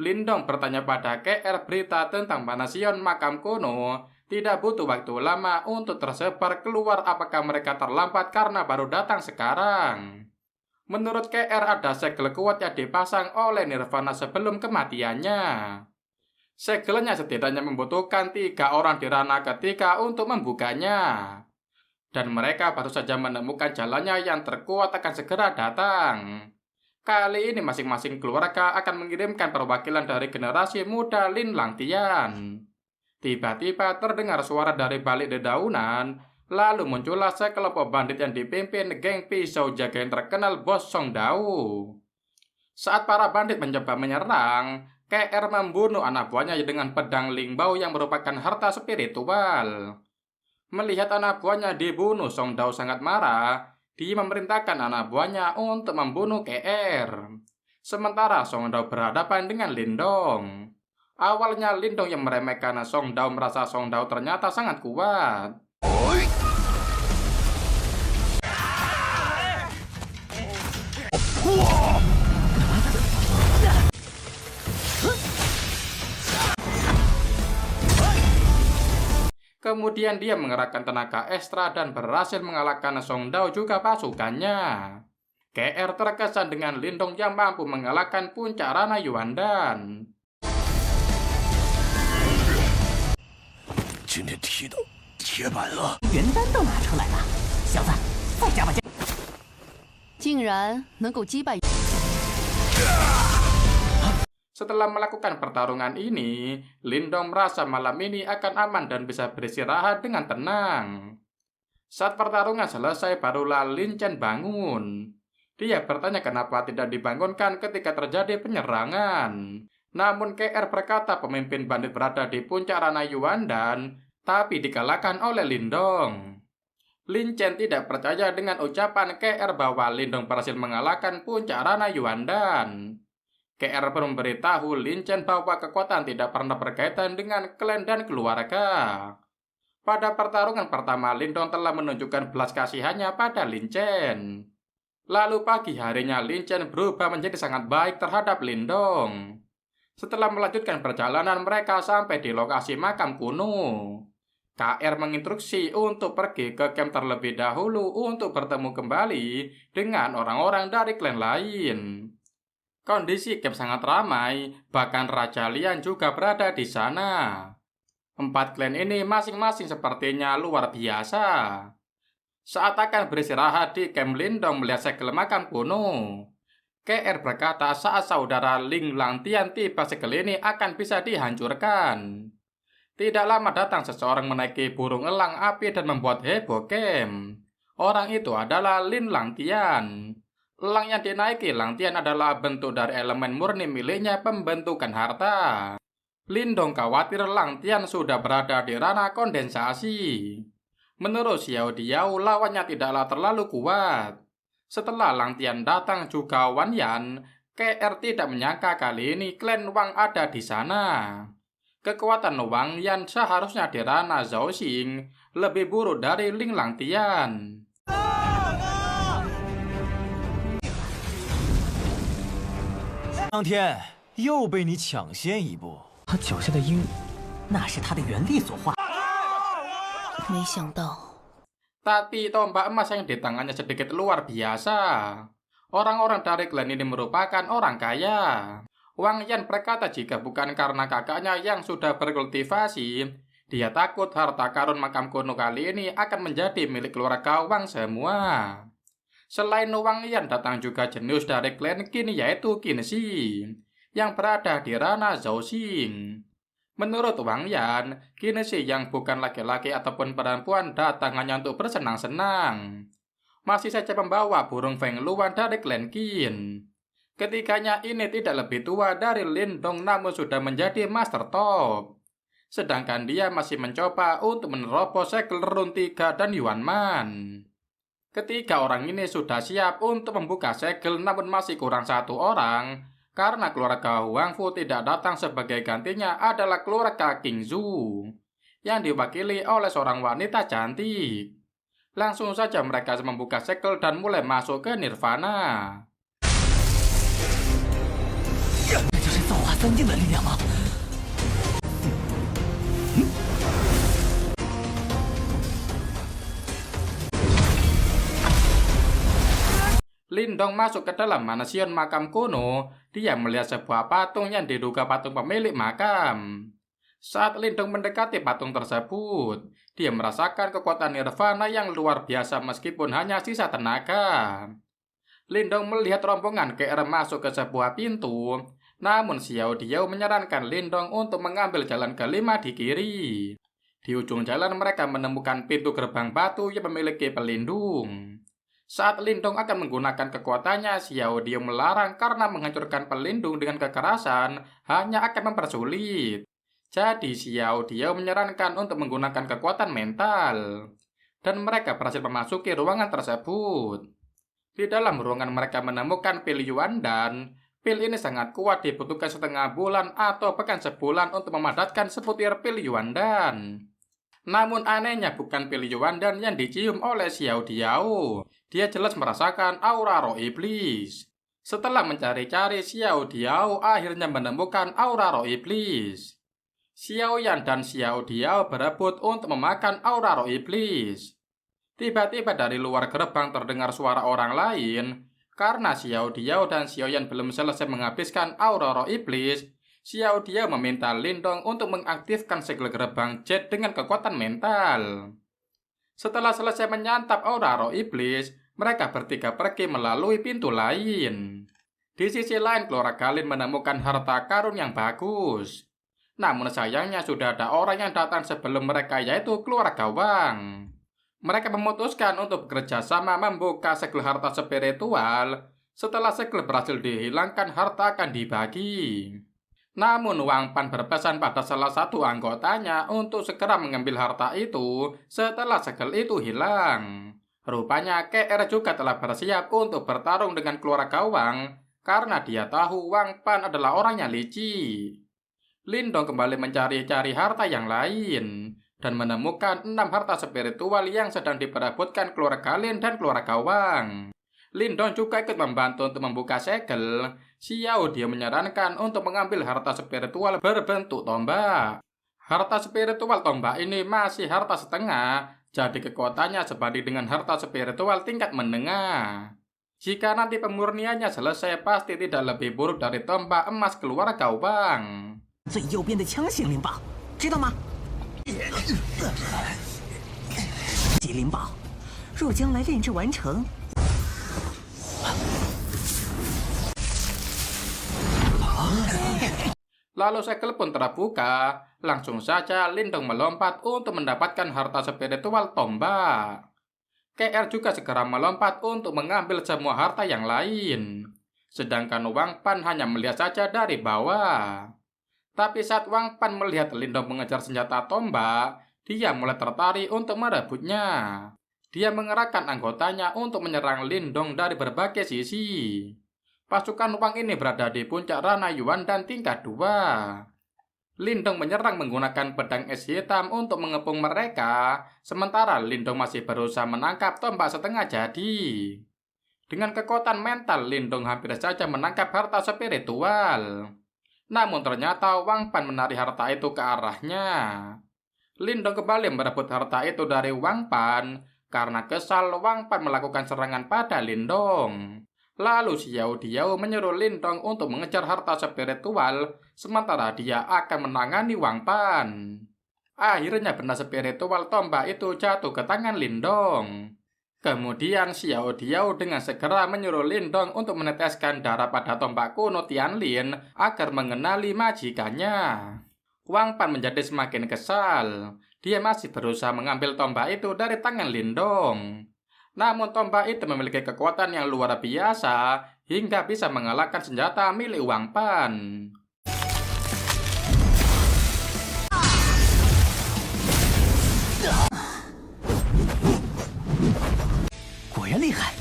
Lindong bertanya pada KR berita tentang Panasion makam kuno. Tidak butuh waktu lama untuk tersebar keluar apakah mereka terlambat karena baru datang sekarang. Menurut KR ada segel kuat yang dipasang oleh Nirvana sebelum kematiannya. Segelnya setidaknya membutuhkan 3 orang di ranah ketiga untuk membukanya. Dan mereka baru saja menemukan jalannya yang terkuat akan segera datang. Kali ini masing-masing keluarga akan mengirimkan perwakilan dari generasi muda Lin Langtian. Tiba-tiba terdengar suara dari balik dedaunan, lalu muncullah sekelompok bandit yang dipimpin geng pisau jaga yang terkenal Bos Song Dao. Saat para bandit mencoba menyerang, KR membunuh anak buahnya dengan pedang Lingbao yang merupakan harta spiritual. Melihat anak buahnya dibunuh, Song Dao sangat marah. Dia memerintahkan anak buahnya untuk membunuh KR. Sementara Song Dao berhadapan dengan Lindong. Awalnya Lindong yang meremehkan Song Dao merasa Song Dao ternyata sangat kuat. Kemudian dia mengerahkan tenaga ekstra dan berhasil mengalahkan Song Dao juga pasukannya. KR terkesan dengan Lindong yang mampu mengalahkan puncak ranah Yuan Dan. 今天踢到铁板了。元丹都拿出来了，小子，再加把劲！竟然能够击败。 Setelah melakukan pertarungan ini, Lindong merasa malam ini akan aman dan bisa beristirahat dengan tenang. Saat pertarungan selesai, barulah Lin Chen bangun. Dia bertanya kenapa tidak dibangunkan ketika terjadi penyerangan. Namun KR berkata pemimpin bandit berada di puncak ranah Yuan Dan, tapi dikalahkan oleh Lindong. Lin Chen tidak percaya dengan ucapan KR bahwa Lindong berhasil mengalahkan puncak ranah Yuan Dan. KR pun memberitahu Lin Chen bahwa kekuatan tidak pernah berkaitan dengan klan dan keluarga. Pada pertarungan pertama, Lindong telah menunjukkan belas kasihannya pada Lin Chen. Lalu pagi harinya Lin Chen berubah menjadi sangat baik terhadap Lindong. Setelah melanjutkan perjalanan mereka sampai di lokasi makam kuno. KR menginstruksi untuk pergi ke camp terlebih dahulu untuk bertemu kembali dengan orang-orang dari klan lain. Kondisi camp sangat ramai, bahkan Raja Lian juga berada di sana. 4 klan ini masing-masing sepertinya luar biasa. Saat akan beristirahat di camp, Lindong melihat segel makam kuno. KR berkata saat saudara Ling Langtian tiba segel ini akan bisa dihancurkan. Tidak lama datang seseorang menaiki burung elang api dan membuat heboh camp. Orang itu adalah Lin Langtian. Elang yang dinaiki Langtian adalah bentuk dari elemen murni miliknya pembentukan harta. Lindong khawatir Langtian sudah berada di ranah kondensasi. Menurut Xiao Diao, lawannya tidaklah terlalu kuat. Setelah Langtian datang juga Wan Yan, KR tidak menyangka kali ini klan Wang ada di sana. Kekuatan Wang Yan seharusnya di ranah Zhao Xing lebih buruk dari Ling Langtian. 当天又被你抢先一步。他脚下的鹰，那是他的原力所化。没想到 Tapi tombak emas yang di tangannya sedikit luar biasa. Orang-orang dari klan ini merupakan orang kaya. Wang Yan berkata jika bukan karena kakaknya yang sudah berkultivasi, dia takut harta karun makam kuno kali ini akan menjadi milik keluarga Wang semua. Selain Wang Yan datang juga jenius dari klan Qin yaitu Qin Shi, yang berada di ranah Zhao Xing. Menurut Wang Yan, Qin Shi yang bukan laki-laki ataupun perempuan datang hanya untuk bersenang-senang. Masih saja membawa burung Feng Luan dari klan Qin. Ketiganya ini tidak lebih tua dari Lindong namun sudah menjadi master top. Sedangkan dia masih mencoba untuk menerobos segel Run 3 dan Yuan Man. Ketiga orang ini sudah siap untuk membuka segel namun masih kurang 1 orang. Karena keluarga Huang Fu tidak datang sebagai gantinya adalah keluarga King Zhu. Yang diwakili oleh seorang wanita cantik. Langsung saja mereka membuka segel dan mulai masuk ke Nirvana. 这就是造化三境的力量吗？ Lindong masuk ke dalam mansion makam kuno. Dia melihat sebuah patung yang diduga patung pemilik makam. Saat Lindong mendekati patung tersebut, dia merasakan kekuatan nirvana yang luar biasa meskipun hanya sisa tenaga. Lindong melihat rombongan KR masuk ke sebuah pintu. Namun Xiao Diao menyarankan Lindong untuk mengambil jalan kelima di kiri. Di ujung jalan mereka menemukan pintu gerbang batu yang memiliki pelindung. Saat Lindong akan menggunakan kekuatannya, Xiao Diao melarang karena menghancurkan pelindung dengan kekerasan hanya akan mempersulit. Jadi Xiao Diao menyarankan untuk menggunakan kekuatan mental. Dan mereka berhasil memasuki ruangan tersebut. Di dalam ruangan mereka menemukan pil Yuan Dan. Pil ini sangat kuat, dibutuhkan setengah bulan atau bahkan sebulan untuk memadatkan sebutir pil Yuan Dan. Namun anehnya bukan pil Yuan Dan yang dicium oleh Xiao Diao. Dia jelas merasakan aura roh iblis. Setelah mencari-cari, Xiao Diao akhirnya menemukan aura roh iblis. Xiao Yan dan Xiao Diao berebut untuk memakan aura roh iblis. Tiba-tiba dari luar gerbang terdengar suara orang lain. Karena Xiao Diao dan Xiao Yan belum selesai menghabiskan aura roh iblis, Xiao Diao meminta Lindong untuk mengaktifkan segel gerbang jet dengan kekuatan mental. Setelah selesai menyantap aura roh iblis, mereka bertiga pergi melalui pintu lain. Di sisi lain, keluarga Lin menemukan harta karun yang bagus. Namun sayangnya sudah ada orang yang datang sebelum mereka, yaitu keluarga Wang. Mereka memutuskan untuk bekerja sama membuka segel harta spiritual. Setelah segel berhasil dihilangkan, harta akan dibagi. Namun Wang Pan berpesan pada salah satu anggotanya untuk segera mengambil harta itu setelah segel itu hilang. Rupanya KR juga telah bersiap untuk bertarung dengan keluarga Wang karena dia tahu Wang Pan adalah orang yang licik. Lindong kembali mencari-cari harta yang lain. dan menemukan 6 harta spiritual yang sedang diperebutkan keluarga Lin dan keluarga Wang. Lindong juga ikut membantu untuk membuka segel. Xiao Diao menyarankan untuk mengambil harta spiritual berbentuk tombak. Harta spiritual tombak ini masih harta setengah, jadi kekuatannya sebanding dengan harta spiritual tingkat menengah. Jika nanti pemurniannya selesai, pasti tidak lebih buruk dari tombak emas keluarga Wang. 最右边的枪形灵宝，知道吗？级灵宝，若将来炼制完成， Lalu segel pun terbuka. Langsung saja Lindong melompat untuk mendapatkan harta spiritual tombak. KR juga segera melompat untuk mengambil semua harta yang lain. Sedangkan Wang Pan hanya melihat saja dari bawah. Tapi saat Wang Pan melihat Lindong mengejar senjata tombak, dia mulai tertarik untuk merebutnya. Dia mengerahkan anggotanya untuk menyerang Lindong dari berbagai sisi. Pasukan Wang ini berada di puncak Ranai Yuan dan tingkat 2. Lindong menyerang menggunakan pedang es hitam untuk mengepung mereka, sementara Lindong masih berusaha menangkap tombak setengah jadi. Dengan kekuatan mental, Lindong hampir saja menangkap harta spiritual. Namun ternyata Wang Pan menarik harta itu ke arahnya. Lindong kembali merebut harta itu dari Wang Pan. Karena kesal, Wang Pan melakukan serangan pada Lindong. Lalu Xiao Diao menyuruh Lindong untuk mengejar harta spiritual, sementara dia akan menangani Wang Pan. Akhirnya benda spiritual tombak itu jatuh ke tangan Lindong. Kemudian Xiao Diao dengan segera menyuruh Lindong untuk meneteskan darah pada tombak kuno Tianlin agar mengenali majikannya. Wang Pan menjadi semakin kesal. Dia masih berusaha mengambil tombak itu dari tangan Lindong. Namun tombak itu memiliki kekuatan yang luar biasa hingga bisa mengalahkan senjata milik Wang Pan. 果然厉害。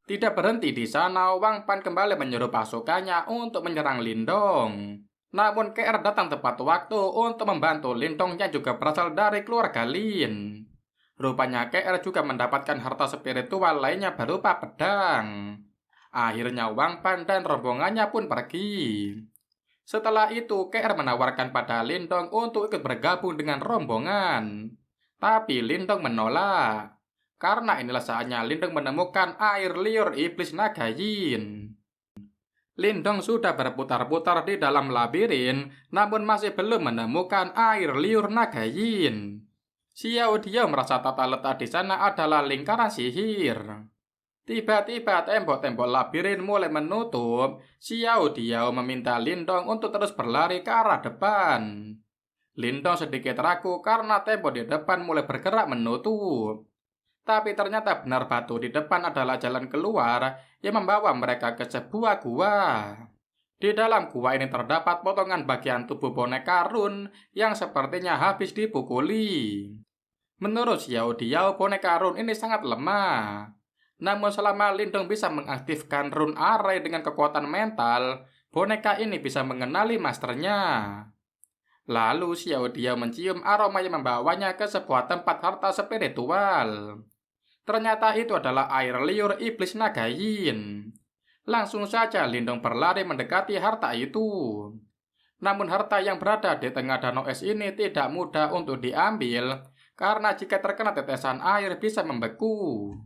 Tidak berhenti di sana, Wang Pan kembali menyuruh pasukannya untuk menyerang Lindong. Namun KR datang tepat waktu untuk membantu Lindong yang juga berasal dari keluarga Lin. Rupanya KR juga mendapatkan harta spiritual lainnya berupa pedang. Akhirnya Wang Pan dan rombongannya pun pergi. Setelah itu KR menawarkan pada Lindong untuk ikut bergabung dengan rombongan. Tapi Lindong menolak. Karena inilah saatnya Lindong menemukan air liur iblis naga Yin. Lindong sudah berputar-putar di dalam labirin, namun masih belum menemukan air liur naga Yin. Xiao Diao merasa tata letak di sana adalah lingkaran sihir. Tiba-tiba tembok-tembok labirin mulai menutup. Xiao Diao meminta Lindong untuk terus berlari ke arah depan. Lindong sedikit ragu karena tembok di depan mulai bergerak menutup. Tapi ternyata benar batu di depan adalah jalan keluar yang membawa mereka ke sebuah gua. Di dalam gua ini terdapat potongan bagian tubuh boneka Run yang sepertinya habis dipukuli. Menurut Xiao Diao, boneka Run ini sangat lemah. Namun selama Lindong bisa mengaktifkan Run Array dengan kekuatan mental, boneka ini bisa mengenali masternya. Lalu Xiao Diao mencium aroma yang membawanya ke sebuah tempat harta spiritual. Ternyata itu adalah air liur iblis naga Yin. Langsung saja Lindong berlari mendekati harta itu. Namun harta yang berada di tengah danau es ini tidak mudah untuk diambil, karena jika terkena tetesan air bisa membeku.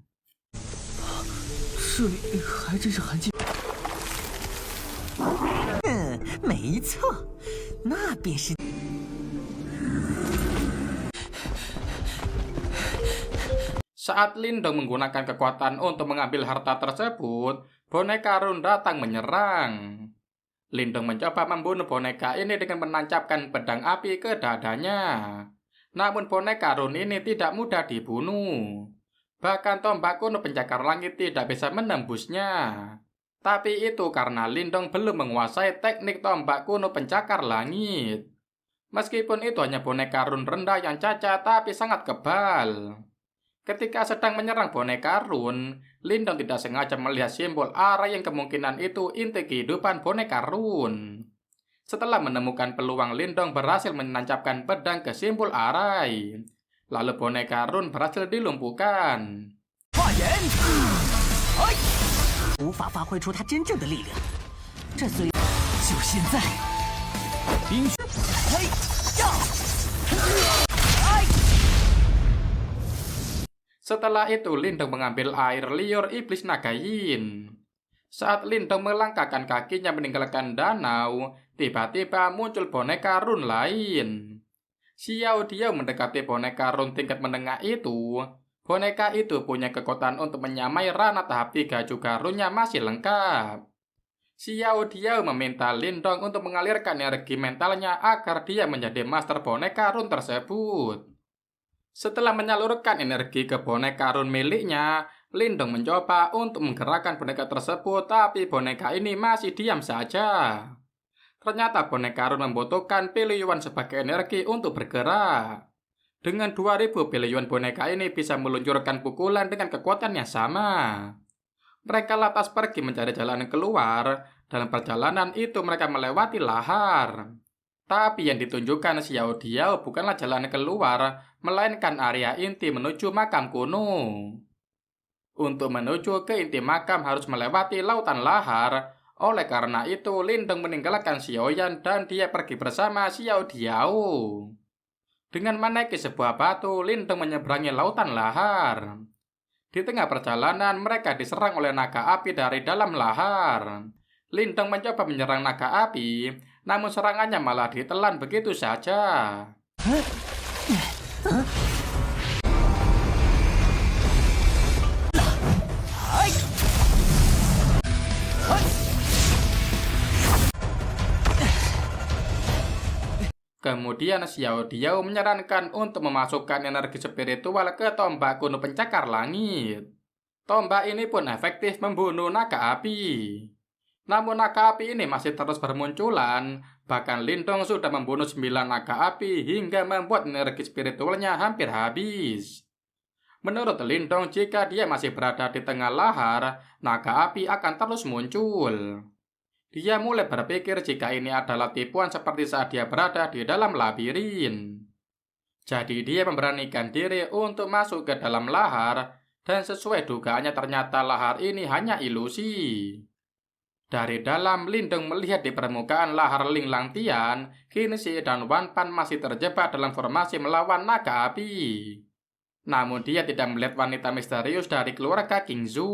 这里还真是寒气。没错，那便是。 Saat Lindong menggunakan kekuatan untuk mengambil harta tersebut, boneka Run datang menyerang. Lindong mencoba membunuh boneka ini dengan menancapkan pedang api ke dadanya. Namun boneka Run ini tidak mudah dibunuh. Bahkan tombak kuno pencakar langit tidak bisa menembusnya. Tapi itu karena Lindong belum menguasai teknik tombak kuno pencakar langit. Meskipun itu hanya boneka Run rendah yang cacat tapi sangat kebal. Ketika sedang menyerang boneka Run, Lindong tidak sengaja melihat simbol arah yang kemungkinan itu inti kehidupan boneka Run. Setelah menemukan peluang, Lindong berhasil menancapkan pedang ke simpul arai. Lalu boneka Run berhasil dilumpuhkan. 无法发挥出他真正的力量。这虽就现在，冰雪 Setelah itu, Lindong mengambil air liur iblis naga Yin. Saat Lindong melangkahkan kakinya meninggalkan danau, tiba-tiba muncul boneka Run lain. Xiao Diao mendekati boneka Run tingkat menengah itu. Boneka itu punya kekuatan untuk menyamai Rana tahap 3, juga runnya masih lengkap. Xiao Diao meminta Lindong untuk mengalirkan energi mentalnya agar dia menjadi master boneka Run tersebut. Setelah menyalurkan energi ke boneka Run miliknya, Lindong mencoba untuk menggerakkan boneka tersebut, tapi boneka ini masih diam saja. Ternyata boneka Run membutuhkan Piliyuan sebagai energi untuk bergerak. Dengan 2000 Piliyuan boneka ini bisa meluncurkan pukulan dengan kekuatan yang sama. Mereka lantas pergi mencari jalan keluar. Dalam perjalanan itu mereka melewati lahar. Tapi yang ditunjukkan Xiao Diao bukanlah jalan keluar, melainkan area inti menuju makam kuno. Untuk menuju ke inti makam harus melewati lautan lahar. Oleh karena itu, Lindong meninggalkan Xiaoyan dan dia pergi bersama Xiao Diao. Dengan menaiki sebuah batu, Lindong menyeberangi lautan lahar. Di tengah perjalanan, mereka diserang oleh naga api dari dalam lahar. Lindong mencoba menyerang naga api, namun serangannya malah ditelan begitu saja. Kemudian Xiao Diao menyarankan untuk memasukkan energi spiritual ke tombak kuno pencakar langit. Tombak ini pun efektif membunuh naga api. Namun naga api ini masih terus bermunculan. Bahkan Lindong sudah membunuh 9 naga api hingga membuat energi spiritualnya hampir habis. Menurut Lindong, jika dia masih berada di tengah lahar, naga api akan terus muncul. Dia mulai berpikir jika ini adalah tipuan seperti saat dia berada di dalam labirin. Jadi dia memberanikan diri untuk masuk ke dalam lahar, dan sesuai dugaannya ternyata lahar ini hanya ilusi. Dari dalam, Lindong melihat di permukaan lahar Ling Langtian, Qinzi dan Wan Pan masih terjebak dalam formasi melawan naga api. Namun dia tidak melihat wanita misterius dari keluarga Qingzu.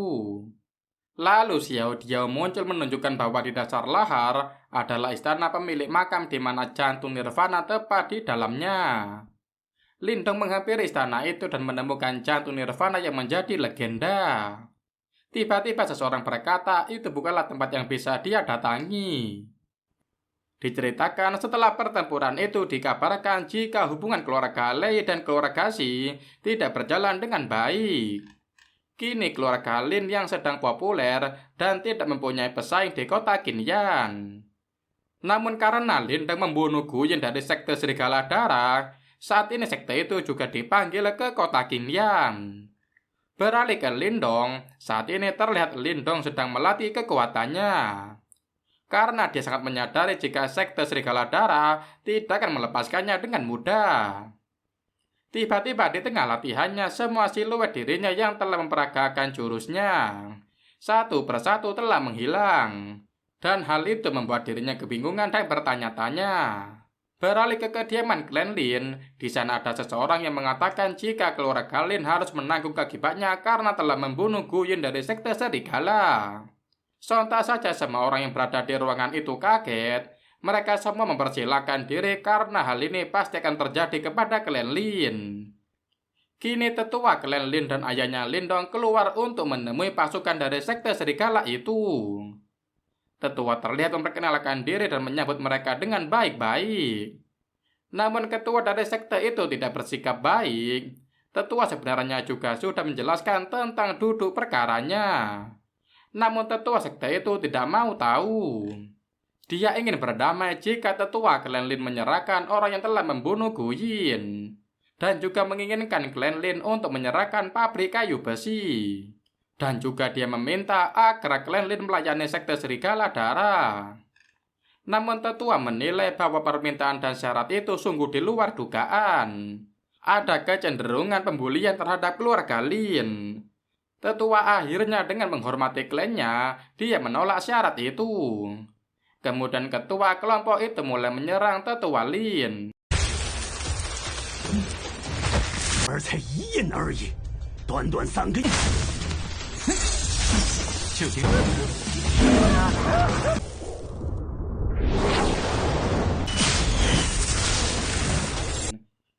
Lalu Xiao Diao muncul menunjukkan bahwa di dasar lahar adalah istana pemilik makam di mana jantung nirvana tepat di dalamnya. Lindong menghampiri istana itu dan menemukan jantung nirvana yang menjadi legenda. Tiba-tiba seseorang berkata itu bukanlah tempat yang bisa dia datangi. Diceritakan setelah pertempuran itu dikabarkan jika hubungan keluarga Lei dan keluarga Xi tidak berjalan dengan baik. Kini keluarga Lin yang sedang populer dan tidak mempunyai pesaing di kota Qinyan. Namun karena Lindong membunuh Guyin dari sekte Serigala Darah, saat ini sekte itu juga dipanggil ke kota Qinyan. Beralih ke Lindong, saat ini terlihat Lindong sedang melatih kekuatannya. Karena dia sangat menyadari jika sekte Serigala Darah tidak akan melepaskannya dengan mudah. Tiba-tiba di tengah latihannya, semua siluet dirinya yang telah memperagakan jurusnya satu persatu telah menghilang. Dan hal itu membuat dirinya kebingungan dan bertanya-tanya. Beralih ke kediaman klan Lin, di sana ada seseorang yang mengatakan jika keluarga Lin harus menanggung akibatnya karena telah membunuh Guyin dari sekte Serigala. Sontak saja semua orang yang berada di ruangan itu kaget. Mereka semua mempersilahkan diri karena hal ini pasti akan terjadi kepada klan Lin. Kini tetua klan Lin dan ayahnya Lindong keluar untuk menemui pasukan dari sekte Serigala itu. Tetua terlihat memperkenalkan diri dan menyambut mereka dengan baik-baik. Namun ketua dari sekte itu tidak bersikap baik. Tetua sebenarnya juga sudah menjelaskan tentang duduk perkaranya. Namun tetua sekte itu tidak mau tahu. Dia ingin berdamai jika tetua klan Lin menyerahkan orang yang telah membunuh Guyin. Dan juga menginginkan klan Lin untuk menyerahkan pabrik kayu besi. Dan juga dia meminta agar klan Lin melayani sekte Serigala Darah. Namun tetua menilai bahwa permintaan dan syarat itu sungguh di luar dugaan. Ada kecenderungan pembulian terhadap keluarga Lin. Tetua akhirnya dengan menghormati kliennya, dia menolak syarat itu. Kemudian ketua kelompok itu mulai menyerang tetua Lin. 儿才一印而已，短短3个月。就听。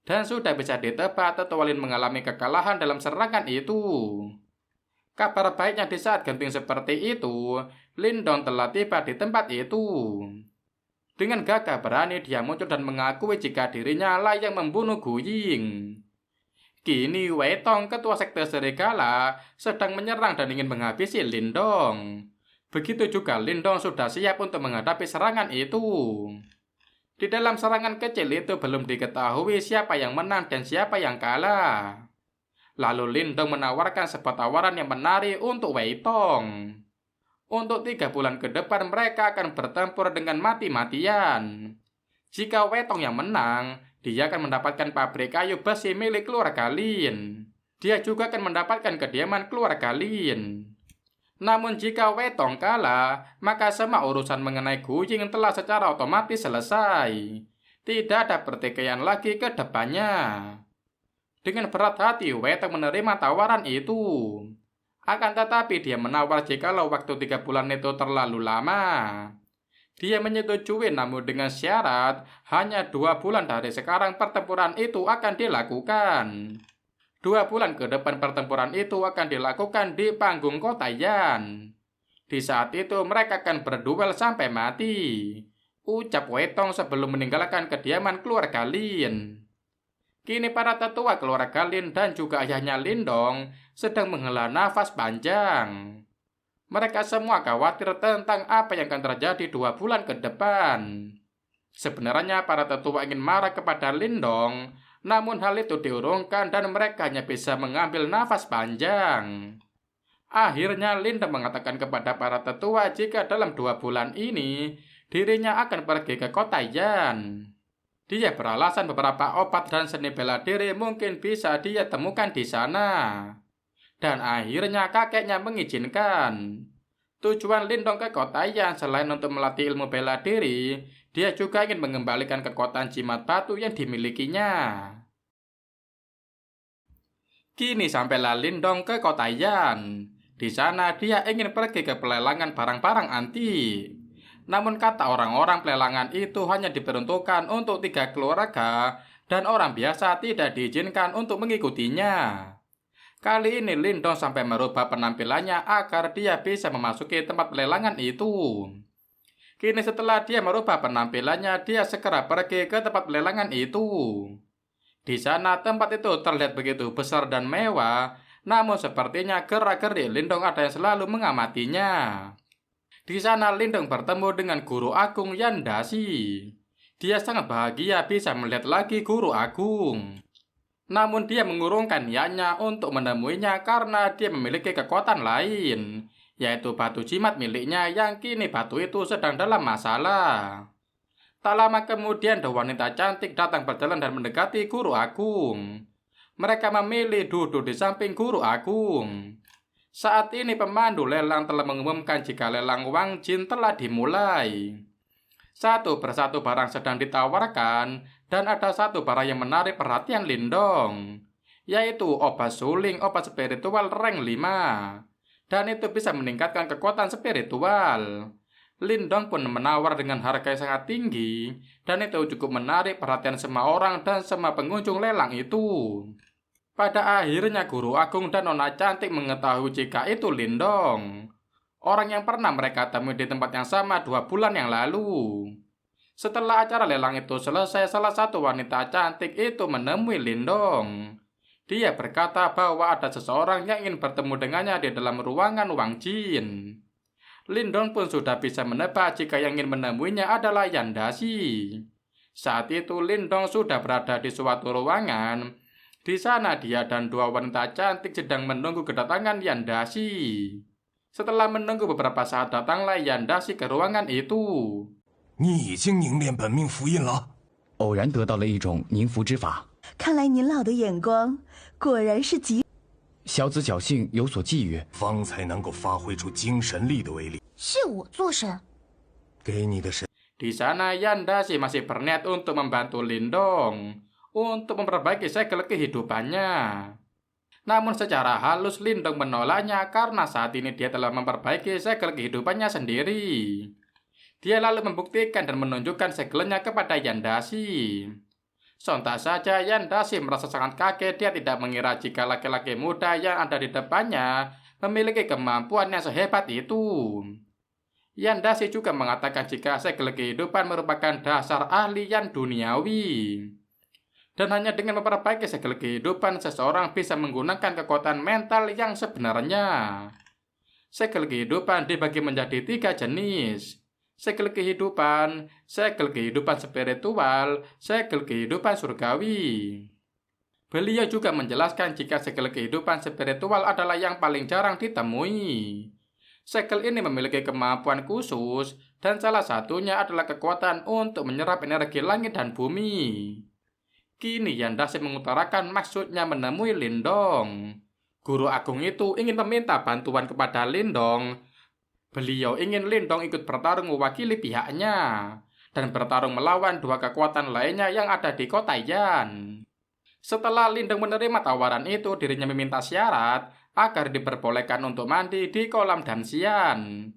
Dan sudah bisa ditebak tetua Lin mengalami kekalahan dalam serangan itu. Kabar baiknya di saat genting seperti itu, Lindong telah tiba di tempat itu. Dengan gagah berani dia muncul dan mengakui jika dirinya layak membunuh Gu Ying. Kini Wei Tong, ketua sekte serigala, sedang menyerang dan ingin menghabisi Lindong. Begitu juga Lindong sudah siap untuk menghadapi serangan itu. Di dalam serangan kecil itu belum diketahui siapa yang menang dan siapa yang kalah. Lalu Lindong menawarkan sebuah tawaran yang menarik untuk Wei Tong. Untuk 3 bulan ke depan mereka akan bertempur dengan mati-matian. Jika Wei Tong yang menang, dia akan mendapatkan pabrik kayu besi milik keluarga Lin. Dia juga akan mendapatkan kediaman keluarga Lin. Namun jika Wei Tong kalah, maka semua urusan mengenai Gu Ying telah secara otomatis selesai. Tidak ada pertikaian lagi ke depannya. Dengan berat hati, Wei Tong menerima tawaran itu. Akan tetapi dia menawar jikalau waktu 3 bulan itu terlalu lama. Dia menyetujui namun dengan syarat hanya 2 bulan dari sekarang pertempuran itu akan dilakukan. 2 bulan ke depan pertempuran itu akan dilakukan di panggung kota Yan. Di saat itu mereka akan berduel sampai mati. Ucap Wei Tong sebelum meninggalkan kediaman keluarga Lin. Kini para tetua keluarga Lin dan juga ayahnya Lindong sedang menghela nafas panjang. Mereka semua khawatir tentang apa yang akan terjadi 2 bulan ke depan. Sebenarnya para tetua ingin marah kepada Lindong, namun hal itu diurungkan dan mereka hanya bisa mengambil nafas panjang. Akhirnya Lindong mengatakan kepada para tetua jika dalam 2 bulan ini dirinya akan pergi ke kota Yan. Dia beralasan beberapa obat dan seni bela diri mungkin bisa dia temukan di sana. Dan akhirnya kakeknya mengizinkan. Tujuan Lindong ke kota Yan selain untuk melatih ilmu bela diri, dia juga ingin mengembalikan kekuatan jimat batu yang dimilikinya. Kini sampailah Lindong ke kota Yan. Di sana dia ingin pergi ke pelelangan barang-barang antik. Namun kata orang-orang pelelangan itu hanya diperuntukkan untuk 3 keluarga dan orang biasa tidak diizinkan untuk mengikutinya. Kali ini Lindong sampai merubah penampilannya agar dia bisa memasuki tempat pelelangan itu. Kini setelah dia merubah penampilannya, dia segera pergi ke tempat pelelangan itu. Di sana tempat itu terlihat begitu besar dan mewah, namun sepertinya gerak-gerik Lindong ada yang selalu mengamatinya. Di sana Lindong bertemu dengan guru agung Yan Dashi. Dia sangat bahagia bisa melihat lagi guru agung. Namun dia mengurungkan niatnya untuk menemuinya karena dia memiliki kekuatan lain, yaitu batu jimat miliknya yang kini batu itu sedang dalam masalah. Tak lama kemudian 2 wanita cantik datang berjalan dan mendekati guru agung. Mereka memilih duduk di samping guru agung. Saat ini pemandu lelang telah mengumumkan jika lelang Wang Jin telah dimulai. Satu persatu barang sedang ditawarkan dan ada satu barang yang menarik perhatian Lindong, yaitu obat suling obat spiritual rank 5. Dan itu bisa meningkatkan kekuatan spiritual. Lindong pun menawar dengan harga yang sangat tinggi dan itu cukup menarik perhatian semua orang dan semua pengunjung lelang itu. Pada akhirnya guru agung dan nona cantik mengetahui jika itu Lindong, orang yang pernah mereka temui di tempat yang sama 2 bulan yang lalu. Setelah acara lelang itu selesai, salah satu wanita cantik itu menemui Lindong. Dia berkata bahwa ada seseorang yang ingin bertemu dengannya di dalam ruangan Wang Jin. Lindong pun sudah bisa menebak jika yang ingin menemuinya adalah Yan Dashi. Saat itu Lindong sudah berada di suatu ruangan. Di sana dia dan 2 wanita cantik sedang menunggu kedatangan Yan Dashi. Setelah menunggu beberapa saat datanglah Yan Dashi ke ruangan itu. 你已经凝练本命符印了。偶然得到了一种凝符之法，看来您老的眼光果然是极。小子侥幸有所觊觎，方才能够发挥出精神力的威力。是我做神。给你的神。 Di sana Yandasi masih berniat untuk membantu Lindong untuk memperbaiki segel kehidupannya. Namun secara halus Lindong menolaknya karena saat ini dia telah memperbaiki segel kehidupannya sendiri. Dia lalu membuktikan dan menunjukkan segelnya kepada Yandasi. Sontak saja Yandasi merasa sangat kaget. Dia tidak mengira jika laki-laki muda yang ada di depannya memiliki kemampuan yang sehebat itu. Yandasi juga mengatakan jika segel kehidupan merupakan dasar ahlian duniawi. Dan hanya dengan memperbaiki segel kehidupan, seseorang bisa menggunakan kekuatan mental yang sebenarnya. Segel kehidupan dibagi menjadi 3 jenis. Segel kehidupan spiritual, segel kehidupan surgawi. Beliau juga menjelaskan jika segel kehidupan spiritual adalah yang paling jarang ditemui. Segel ini memiliki kemampuan khusus dan salah satunya adalah kekuatan untuk menyerap energi langit dan bumi. Kini Yandasi mengutarakan maksudnya menemui Lindong. Guru agung itu ingin meminta bantuan kepada Lindong. Beliau ingin Lindong ikut bertarung mewakili pihaknya dan bertarung melawan 2 kekuatan lainnya yang ada di kota Yan. Setelah Lindong menerima tawaran itu, dirinya meminta syarat agar diperbolehkan untuk mandi di kolam Dansian.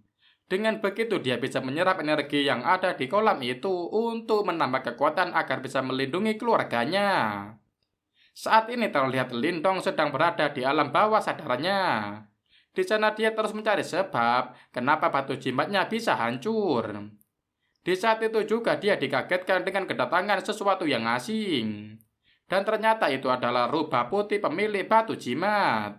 Dengan begitu dia bisa menyerap energi yang ada di kolam itu untuk menambah kekuatan agar bisa melindungi keluarganya. Saat ini terlihat Lindong sedang berada di alam bawah sadarnya. Di sana dia terus mencari sebab kenapa batu jimatnya bisa hancur. Di saat itu juga dia dikagetkan dengan kedatangan sesuatu yang asing. Dan ternyata itu adalah rubah putih pemilik batu jimat.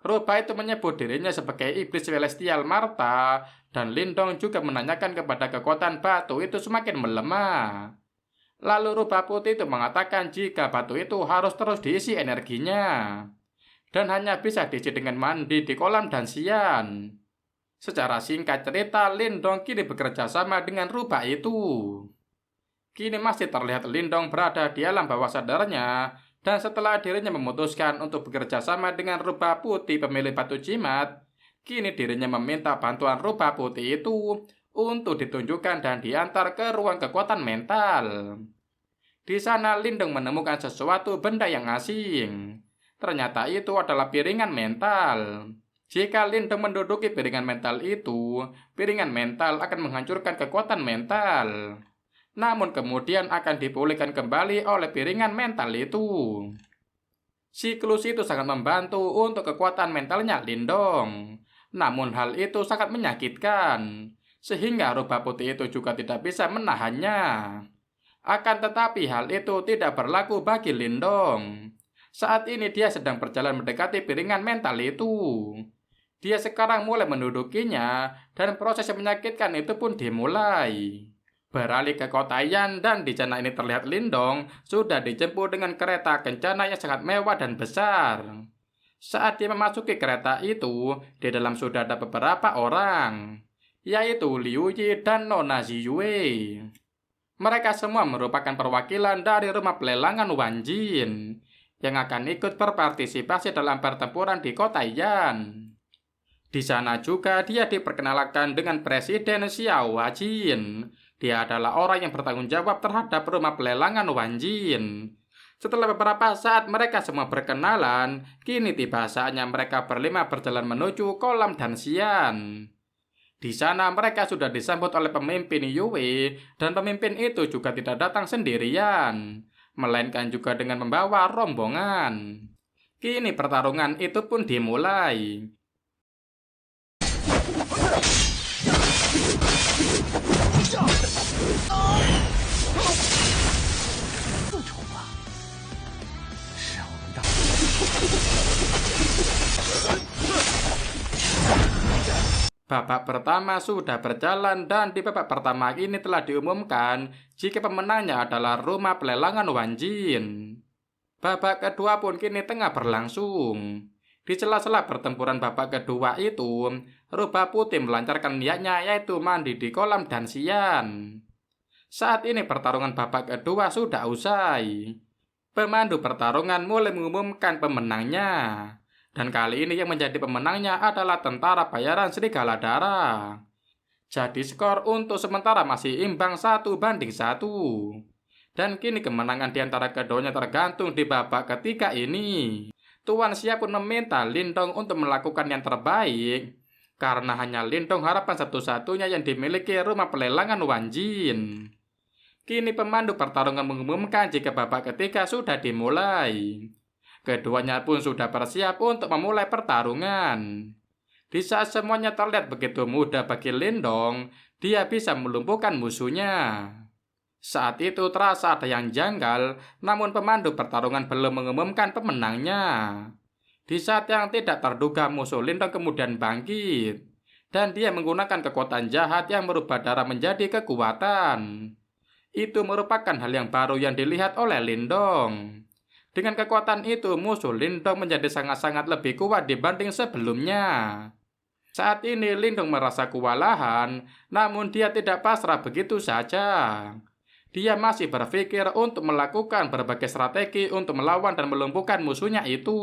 Rubah itu menyebut dirinya sebagai iblis celestial Marta, dan Lindong juga menanyakan kepada kekuatan batu itu semakin melemah. Lalu rubah putih itu mengatakan jika batu itu harus terus diisi energinya, dan hanya bisa diisi dengan mandi di kolam Dansian. Secara singkat cerita, Lindong kini bekerja sama dengan rubah itu. Kini masih terlihat Lindong berada di alam bawah sadarnya, dan setelah dirinya memutuskan untuk bekerja sama dengan rubah putih pemilik batu jimat, kini dirinya meminta bantuan rubah putih itu untuk ditunjukkan dan diantar ke ruang kekuatan mental. Di sana Lindong menemukan sesuatu benda yang asing. Ternyata itu adalah piringan mental. Jika Lindong menduduki piringan mental itu, piringan mental akan menghancurkan kekuatan mental. Namun kemudian akan dipulihkan kembali oleh piringan mental itu. Siklus itu sangat membantu untuk kekuatan mentalnya Lindong. Namun hal itu sangat menyakitkan, sehingga rubah putih itu juga tidak bisa menahannya. Akan tetapi hal itu tidak berlaku bagi Lindong. Saat ini dia sedang berjalan mendekati piringan mental itu. Dia sekarang mulai mendudukinya, dan proses yang menyakitkan itu pun dimulai. Beralih ke kota Yan, dan di sana ini terlihat Lindong sudah dijemput dengan kereta kencana yang sangat mewah dan besar. Saat dia memasuki kereta itu, di dalam sudah ada beberapa orang, yaitu Liu Yi dan Nona Ziyue. Mereka semua merupakan perwakilan dari rumah pelelangan Wan Jin yang akan ikut berpartisipasi dalam pertempuran di kota Yan. Di sana juga dia diperkenalkan dengan Presiden Xiao Wajin. Dia adalah orang yang bertanggung jawab terhadap rumah pelelangan Wan Jin. Setelah beberapa saat mereka semua berkenalan, kini tiba saatnya mereka berlima berjalan menuju kolam Dansian. Di sana mereka sudah disambut oleh pemimpin Yue, dan pemimpin itu juga tidak datang sendirian, melainkan juga dengan membawa rombongan. Kini pertarungan itu pun dimulai. Babak pertama sudah berjalan, dan di babak pertama ini telah diumumkan jika pemenangnya adalah rumah pelelangan Wan Jin. Babak kedua pun kini tengah berlangsung. Di sela-sela pertempuran babak kedua itu, rubah putih melancarkan niatnya yaitu mandi di kolam Dansian. Saat ini pertarungan babak kedua sudah usai. Pemandu pertarungan mulai mengumumkan pemenangnya. Dan kali ini yang menjadi pemenangnya adalah tentara bayaran Serigala Darah. Jadi skor untuk sementara masih imbang 1-1. Dan kini kemenangan di antara keduanya tergantung di babak ketiga ini. Tuan Xia pun meminta Lindong untuk melakukan yang terbaik. Karena hanya Lindong harapan satu-satunya yang dimiliki rumah pelelangan Wan Jin. Kini pemandu pertarungan mengumumkan jika babak ketiga sudah dimulai. Keduanya pun sudah bersiap untuk memulai pertarungan. Di saat semuanya terlihat begitu mudah bagi Lindong, dia bisa melumpuhkan musuhnya. Saat itu terasa ada yang janggal, namun pemandu pertarungan belum mengumumkan pemenangnya. Di saat yang tidak terduga musuh Lindong kemudian bangkit. Dan dia menggunakan kekuatan jahat yang merubah darah menjadi kekuatan. Itu merupakan hal yang baru yang dilihat oleh Lindong. Dengan kekuatan itu, musuh Lindong menjadi sangat-sangat lebih kuat dibanding sebelumnya. Saat ini Lindong merasa kewalahan, namun dia tidak pasrah begitu saja. Dia masih berpikir untuk melakukan berbagai strategi untuk melawan dan melumpuhkan musuhnya itu.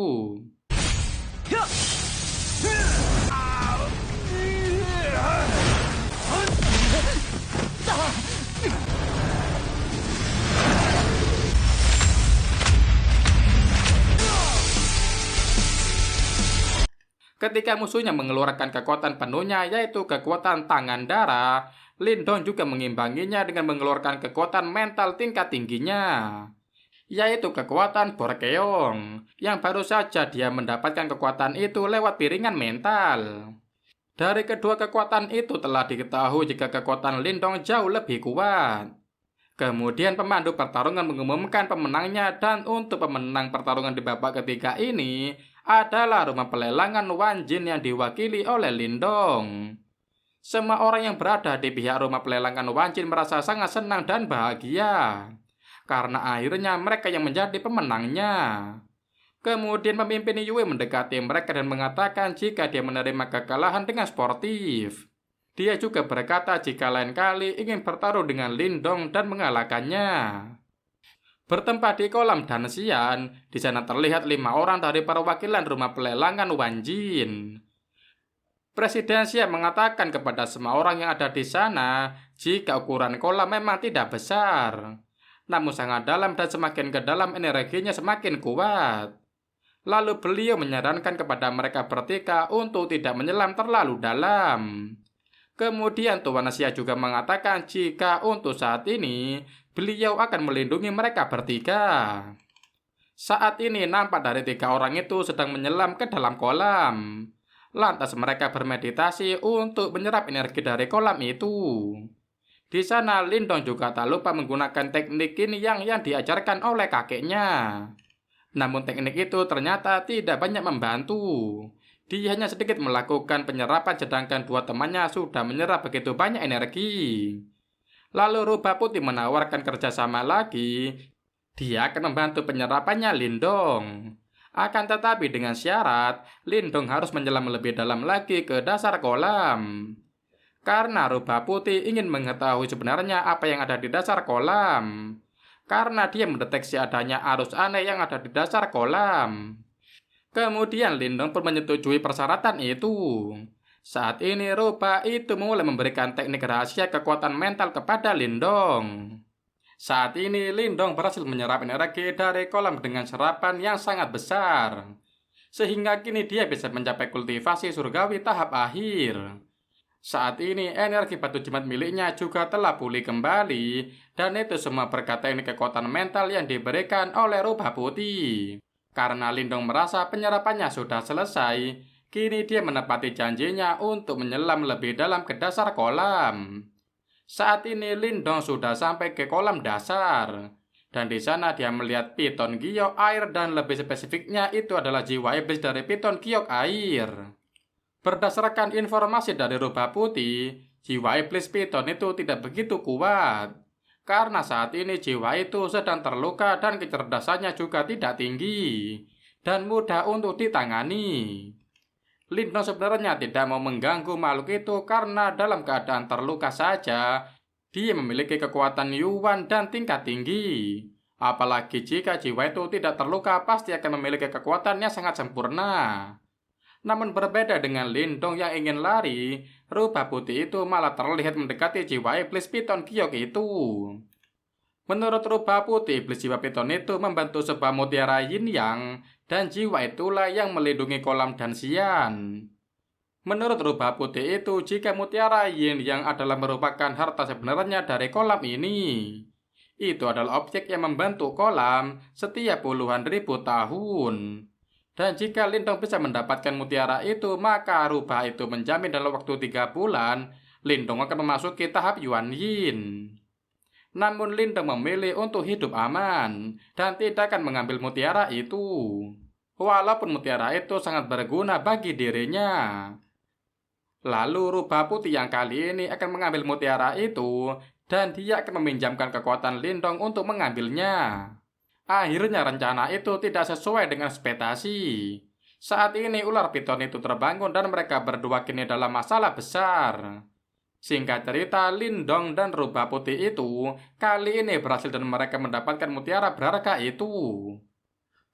Ketika musuhnya mengeluarkan kekuatan penuhnya, yaitu kekuatan tangan darah, Lindong juga mengimbanginya dengan mengeluarkan kekuatan mental tingkat tingginya, yaitu kekuatan Borkeong, yang baru saja dia mendapatkan kekuatan itu lewat piringan mental. Dari kedua kekuatan itu telah diketahui jika kekuatan Lindong jauh lebih kuat. Kemudian pemandu pertarungan mengumumkan pemenangnya, dan untuk pemenang pertarungan di babak ketiga ini adalah rumah pelelangan Wan Jin yang diwakili oleh Lindong. Semua orang yang berada di pihak rumah pelelangan Wan Jin merasa sangat senang dan bahagia, karena akhirnya mereka yang menjadi pemenangnya. Kemudian pemimpin Yue mendekati mereka dan mengatakan jika dia menerima kekalahan dengan sportif. Dia juga berkata jika lain kali ingin bertarung dengan Lindong dan mengalahkannya. Bertempat di kolam Danxian, di sana terlihat 5 orang dari perwakilan rumah pelelangan Wan Jin. Presiden Xia mengatakan kepada semua orang yang ada di sana jika ukuran kolam memang tidak besar, namun sangat dalam dan semakin ke dalam energinya semakin kuat. Lalu beliau menyarankan kepada mereka bertiga untuk tidak menyelam terlalu dalam. Kemudian Tuan Xia juga mengatakan jika untuk saat ini beliau akan melindungi mereka bertiga. Saat ini nampak dari 3 orang itu sedang menyelam ke dalam kolam. Lantas mereka bermeditasi untuk menyerap energi dari kolam itu. Di sana Lindong juga tak lupa menggunakan teknik ini yang diajarkan oleh kakeknya. Namun teknik itu ternyata tidak banyak membantu. Dia hanya sedikit melakukan penyerapan sedangkan 2 temannya sudah menyerap begitu banyak energi. Lalu Rubah Putih menawarkan kerjasama lagi. Dia akan membantu penyerapannya Lindong. Akan tetapi dengan syarat, Lindong harus menyelam lebih dalam lagi ke dasar kolam. Karena Rubah Putih ingin mengetahui sebenarnya apa yang ada di dasar kolam. Karena dia mendeteksi adanya arus aneh yang ada di dasar kolam. Kemudian Lindong pun menyetujui persyaratan itu. Saat ini Rubah itu mulai memberikan teknik rahasia kekuatan mental kepada Lindong. Saat ini Lindong berhasil menyerap energi dari kolam dengan serapan yang sangat besar. Sehingga kini dia bisa mencapai kultivasi surgawi tahap akhir. Saat ini energi batu jimat miliknya juga telah pulih kembali. Dan itu semua berkat teknik kekuatan mental yang diberikan oleh Rubah Putih. Karena Lindong merasa penyerapannya sudah selesai, kini dia menepati janjinya untuk menyelam lebih dalam ke dasar kolam. Saat ini Lindong sudah sampai ke kolam dasar. Dan di sana dia melihat piton giok air dan lebih spesifiknya itu adalah jiwa iblis dari piton giok air. Berdasarkan informasi dari Rubah Putih, jiwa iblis piton itu tidak begitu kuat. Karena saat ini jiwa itu sedang terluka dan kecerdasannya juga tidak tinggi dan mudah untuk ditangani. Lindong sebenarnya tidak mau mengganggu makhluk itu karena dalam keadaan terluka saja, Dia memiliki kekuatan Yuan dan tingkat tinggi. Apalagi jika jiwa itu tidak terluka, pasti akan memiliki kekuatan yang sangat sempurna. Namun berbeda dengan Lindong yang ingin lari, rubah putih itu malah terlihat mendekati jiwa iblis piton giok itu. Menurut rubah putih, iblis jiwa piton itu membentuk sebuah mutiara yin yang, dan jiwa itulah yang melindungi kolam dan Xian. Menurut rubah putih itu, jika mutiara yin yang adalah merupakan harta sebenarnya dari kolam ini, itu adalah objek yang membentuk kolam setiap puluhan ribu tahun. Dan jika Lindong bisa mendapatkan mutiara itu, maka rubah itu menjamin dalam waktu 3 bulan, Lindong akan memasuki tahap Yuan Yin. Namun Lindong memilih untuk hidup aman dan tidak akan mengambil mutiara itu. Walaupun mutiara itu sangat berguna bagi dirinya. Lalu rubah putih yang kali ini akan mengambil mutiara itu dan dia akan meminjamkan kekuatan Lindong untuk mengambilnya. Akhirnya rencana itu tidak sesuai dengan ekspektasi. Saat ini ular piton itu terbangun dan mereka berdua kini dalam masalah besar. Singkat cerita, Lindong dan rubah putih itu kali ini berhasil dan mereka mendapatkan mutiara berharga itu.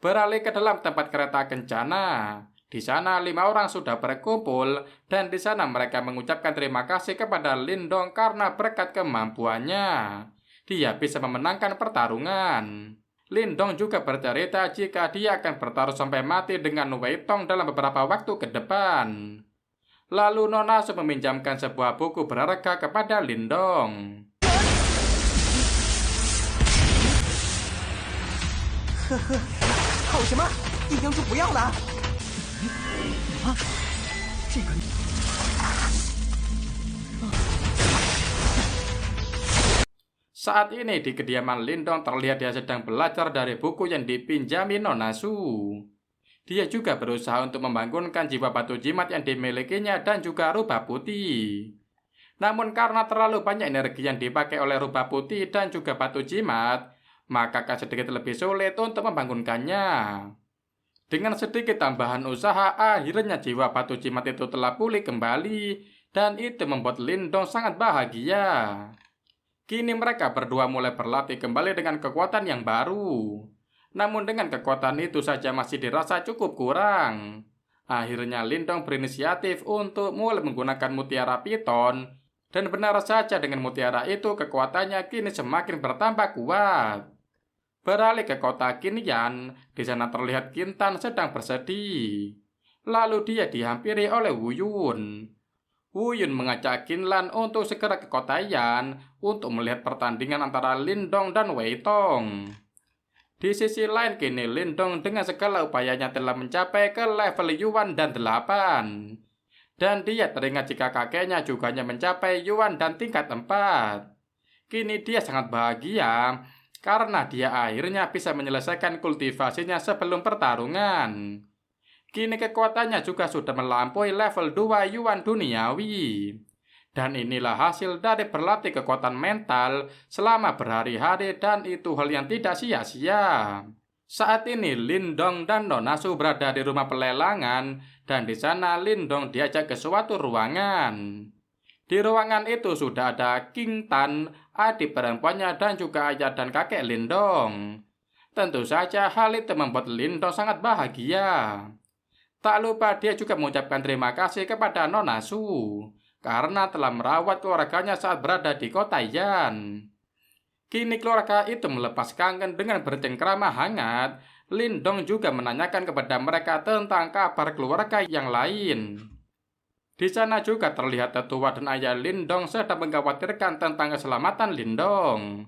Beralih ke dalam tempat kereta kencana. Di sana 5 orang sudah berkumpul dan di sana mereka mengucapkan terima kasih kepada Lindong karena berkat kemampuannya dia bisa memenangkan pertarungan. Lindong juga bercerita jika dia akan bertaruh sampai mati dengan Wei Tong dalam beberapa waktu ke depan. Lalu Nona Su meminjamkan sebuah buku berharga kepada Lindong. 吼什么？一定说不要了！啊，这个。 Saat ini di kediaman Lindong terlihat dia sedang belajar dari buku yang dipinjami Nona Su. Dia juga berusaha untuk membangunkan jiwa batu jimat yang dimilikinya dan juga rubah putih. Namun karena terlalu banyak energi yang dipakai oleh rubah putih dan juga batu jimat, maka akan sedikit lebih sulit untuk membangunkannya. Dengan sedikit tambahan usaha, akhirnya jiwa batu jimat itu telah pulih kembali dan itu membuat Lindong sangat bahagia. Kini mereka berdua mulai berlatih kembali dengan kekuatan yang baru. Namun dengan kekuatan itu saja masih dirasa cukup kurang. Akhirnya Lindong berinisiatif untuk mulai menggunakan mutiara piton. Dan benar saja dengan mutiara itu kekuatannya kini semakin bertambah kuat. Beralih ke kota Qinyan, di sana terlihat Qintan sedang bersedih. Lalu dia dihampiri oleh Wu Yun. Wu Yun mengajak Qinlan untuk segera ke kota Yan untuk melihat pertandingan antara Lindong dan Wei Tong. Di sisi lain kini Lindong dengan segala upayanya telah mencapai ke level Yuan dan 8. Dan dia teringat jika kakeknya juga hanya mencapai Yuan dan tingkat 4. Kini dia sangat bahagia karena dia akhirnya bisa menyelesaikan kultivasinya sebelum pertarungan. Kini kekuatannya juga sudah melampaui level 2 Yuan duniawi. Dan inilah hasil dari berlatih kekuatan mental selama berhari-hari dan itu hal yang tidak sia-sia. Saat ini Lindong dan Nona Su berada di rumah pelelangan dan di sana Lindong diajak ke suatu ruangan. Di ruangan itu sudah ada King Tan, adik perempuannya dan juga ayah dan kakek Lindong. Tentu saja hal itu membuat Lindong sangat bahagia. Tak lupa dia juga mengucapkan terima kasih kepada Nona Su karena telah merawat keluarganya saat berada di kota Yan. Kini keluarga itu melepas kangen dengan bercengkrama hangat. Lindong juga menanyakan kepada mereka tentang kabar keluarga yang lain. Di sana juga terlihat tetua dan ayah Lindong sedang mengkhawatirkan tentang keselamatan Lindong.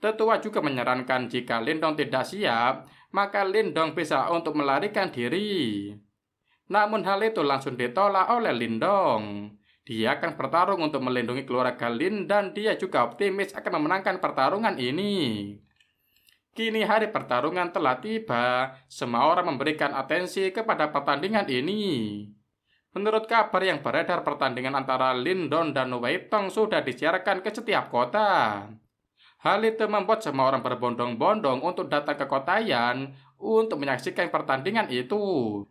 Tetua juga menyarankan jika Lindong tidak siap, maka Lindong bisa untuk melarikan diri. Namun hal itu langsung ditolak oleh Lindong. Dia akan bertarung untuk melindungi keluarga Lin dan dia juga optimis akan memenangkan pertarungan ini. Kini hari pertarungan telah tiba, semua orang memberikan atensi kepada pertandingan ini. Menurut kabar yang beredar, pertandingan antara Lindong dan Wei Tong sudah disiarkan ke setiap kota. Hal itu membuat semua orang berbondong-bondong untuk datang ke kota Yan untuk menyaksikan pertandingan itu.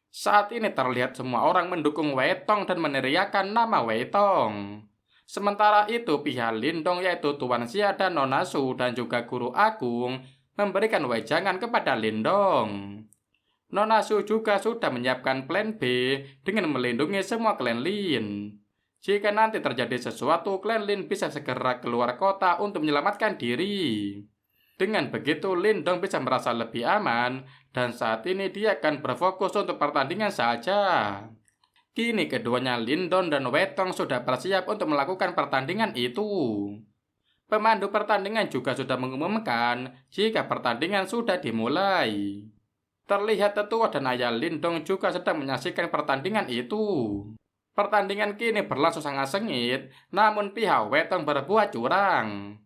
Saat ini terlihat semua orang mendukung Wei Tong dan meneriakkan nama Wei Tong. Sementara itu pihak Lindong yaitu Tuan Xia dan Nona Su dan juga guru agung memberikan wejangan kepada Lindong. Nona Su juga sudah menyiapkan plan B dengan melindungi semua klan Lin. Jika nanti terjadi sesuatu, klan Lin bisa segera keluar kota untuk menyelamatkan diri. Dengan begitu, Lindong bisa merasa lebih aman dan saat ini dia akan berfokus untuk pertandingan saja. Kini keduanya Lindong dan Wetong sudah bersiap untuk melakukan pertandingan itu. Pemandu pertandingan juga sudah mengumumkan jika pertandingan sudah dimulai. Terlihat tetua dan ayah Lindong juga sedang menyaksikan pertandingan itu. Pertandingan kini berlangsung sangat sengit, namun pihak Wetong berbuat curang.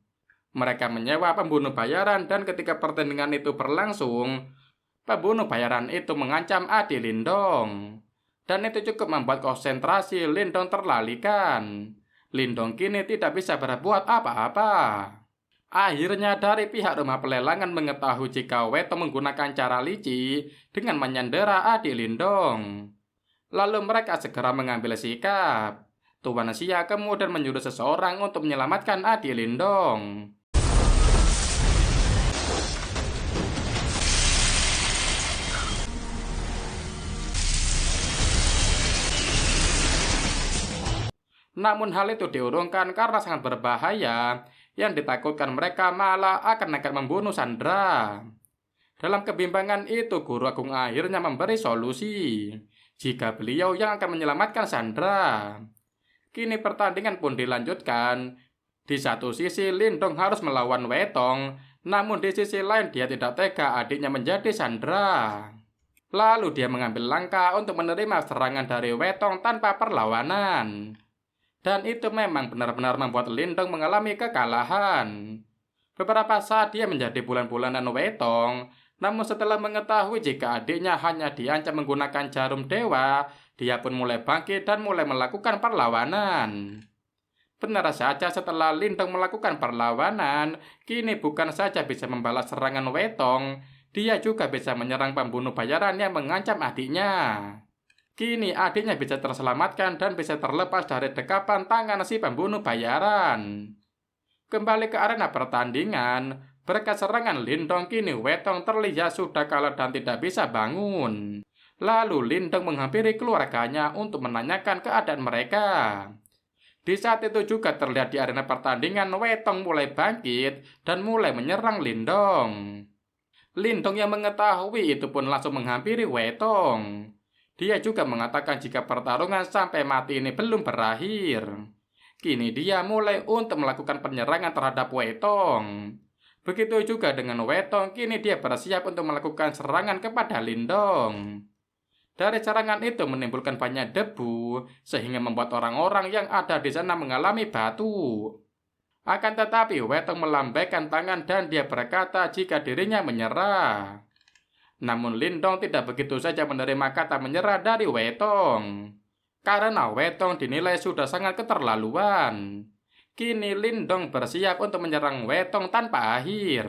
Mereka menyewa pembunuh bayaran dan ketika pertandingan itu berlangsung, pembunuh bayaran itu mengancam adik Lindong. Dan itu cukup membuat konsentrasi Lindong terlalaikan. Lindong kini tidak bisa berbuat apa-apa. Akhirnya dari pihak rumah pelelangan mengetahui jika Wetong menggunakan cara licik dengan menyandera adik Lindong. Lalu mereka segera mengambil sikap. Tuan Xia kemudian menyuruh seseorang untuk menyelamatkan adik Lindong. Namun hal itu diurungkan karena sangat berbahaya, yang ditakutkan mereka malah akan nekat membunuh Sandra. Dalam kebimbangan itu, guru agung akhirnya memberi solusi, jika beliau yang akan menyelamatkan Sandra. Kini pertandingan pun dilanjutkan. Di satu sisi Lindong harus melawan Wetong, namun di sisi lain dia tidak tega adiknya menjadi Sandra. Lalu dia mengambil langkah untuk menerima serangan dari Wetong tanpa perlawanan. Dan itu memang benar-benar membuat Lindong mengalami kekalahan. Beberapa saat dia menjadi bulan-bulanan Wetong, namun setelah mengetahui jika adiknya hanya diancam menggunakan jarum dewa, dia pun mulai bangkit dan mulai melakukan perlawanan. Benar saja setelah Lindong melakukan perlawanan, kini bukan saja bisa membalas serangan Wetong, dia juga bisa menyerang pembunuh bayaran yang mengancam adiknya. Kini adiknya bisa terselamatkan dan bisa terlepas dari dekapan tangan si pembunuh bayaran. Kembali ke arena pertandingan, berkat serangan Lindong kini Wetong terlihat sudah kalah dan tidak bisa bangun. Lalu Lindong menghampiri keluarganya untuk menanyakan keadaan mereka. Di saat itu juga terlihat di arena pertandingan Wetong mulai bangkit dan mulai menyerang Lindong. Lindong yang mengetahui itu pun langsung menghampiri Wetong. Dia juga mengatakan jika pertarungan sampai mati ini belum berakhir. Kini dia mulai untuk melakukan penyerangan terhadap Wetong. Begitu juga dengan Wetong, kini dia bersiap untuk melakukan serangan kepada Lindong. Dari serangan itu menimbulkan banyak debu, sehingga membuat orang-orang yang ada di sana mengalami batu. Akan tetapi Wetong melambaikan tangan dan dia berkata jika dirinya menyerah. Namun Lindong tidak begitu saja menerima kata menyerah dari Wetong. Karena Wetong dinilai sudah sangat keterlaluan. Kini Lindong bersiap untuk menyerang Wetong tanpa akhir.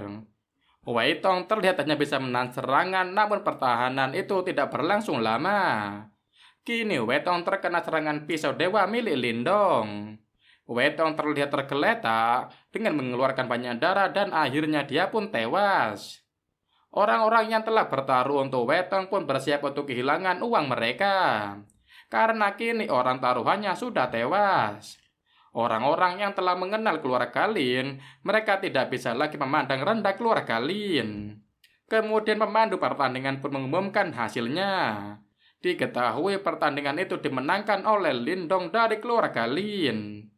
Wetong terlihat hanya bisa menahan serangan, namun pertahanan itu tidak berlangsung lama. Kini Wetong terkena serangan pisau dewa milik Lindong. Wetong terlihat tergeletak dengan mengeluarkan banyak darah dan akhirnya dia pun tewas. Orang-orang yang telah bertaruh untuk Wetong pun bersiap untuk kehilangan uang mereka. Karena kini orang taruhannya sudah tewas. Orang-orang yang telah mengenal keluarga Lin, mereka tidak bisa lagi memandang rendah keluarga Lin. Kemudian pemandu pertandingan pun mengumumkan hasilnya. Diketahui pertandingan itu dimenangkan oleh Lindong dari keluarga Lin.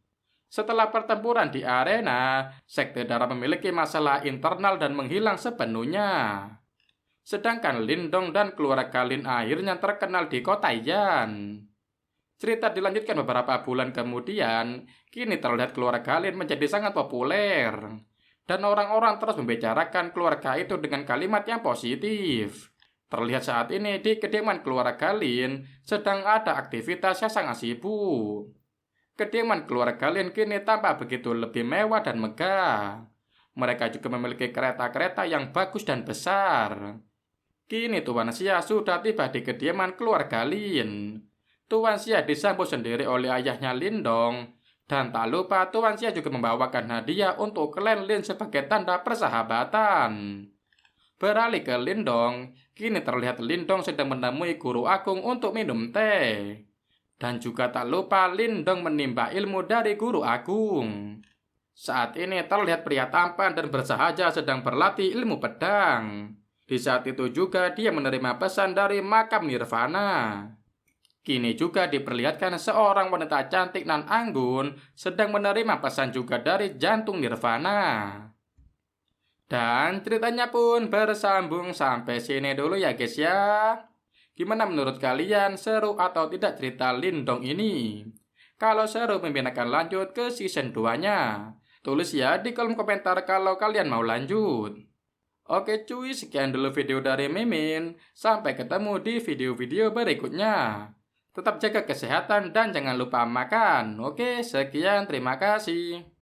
Setelah pertempuran di arena, Sekte Darah memiliki masalah internal dan menghilang sepenuhnya. Sedangkan Lindong dan keluarga Lin akhirnya terkenal di kota Yan. Cerita dilanjutkan beberapa bulan kemudian, kini terlihat keluarga Lin menjadi sangat populer. Dan orang-orang terus membicarakan keluarga itu dengan kalimat yang positif. Terlihat saat ini di kediaman keluarga Lin sedang ada aktivitas yang sangat sibuk. Kediaman keluarga Lin kini tampak begitu lebih mewah dan megah. Mereka juga memiliki kereta-kereta yang bagus dan besar. Kini Tuan Xia sudah tiba di kediaman keluarga Lin. Tuan Xia disambut sendiri oleh ayahnya Lindong. Dan tak lupa Tuan Xia juga membawakan hadiah untuk klan Lin sebagai tanda persahabatan. Beralih ke Lindong, kini terlihat Lindong sedang menemui guru agung untuk minum teh. Dan juga tak lupa Lindong menimba ilmu dari guru agung. Saat ini terlihat pria tampan dan bersahaja sedang berlatih ilmu pedang. Di saat itu juga dia menerima pesan dari makam Nirvana. Kini juga diperlihatkan seorang wanita cantik nan anggun sedang menerima pesan juga dari jantung Nirvana. Dan ceritanya pun bersambung sampai sini dulu ya guys ya. Gimana menurut kalian, seru atau tidak cerita Lindong ini? Kalau seru, Mimin akan lanjut ke season 2-nya. Tulis ya di kolom komentar kalau kalian mau lanjut. Oke cuy, sekian dulu video dari Mimin. Sampai ketemu di video-video berikutnya. Tetap jaga kesehatan dan jangan lupa makan. Oke, sekian, terima kasih.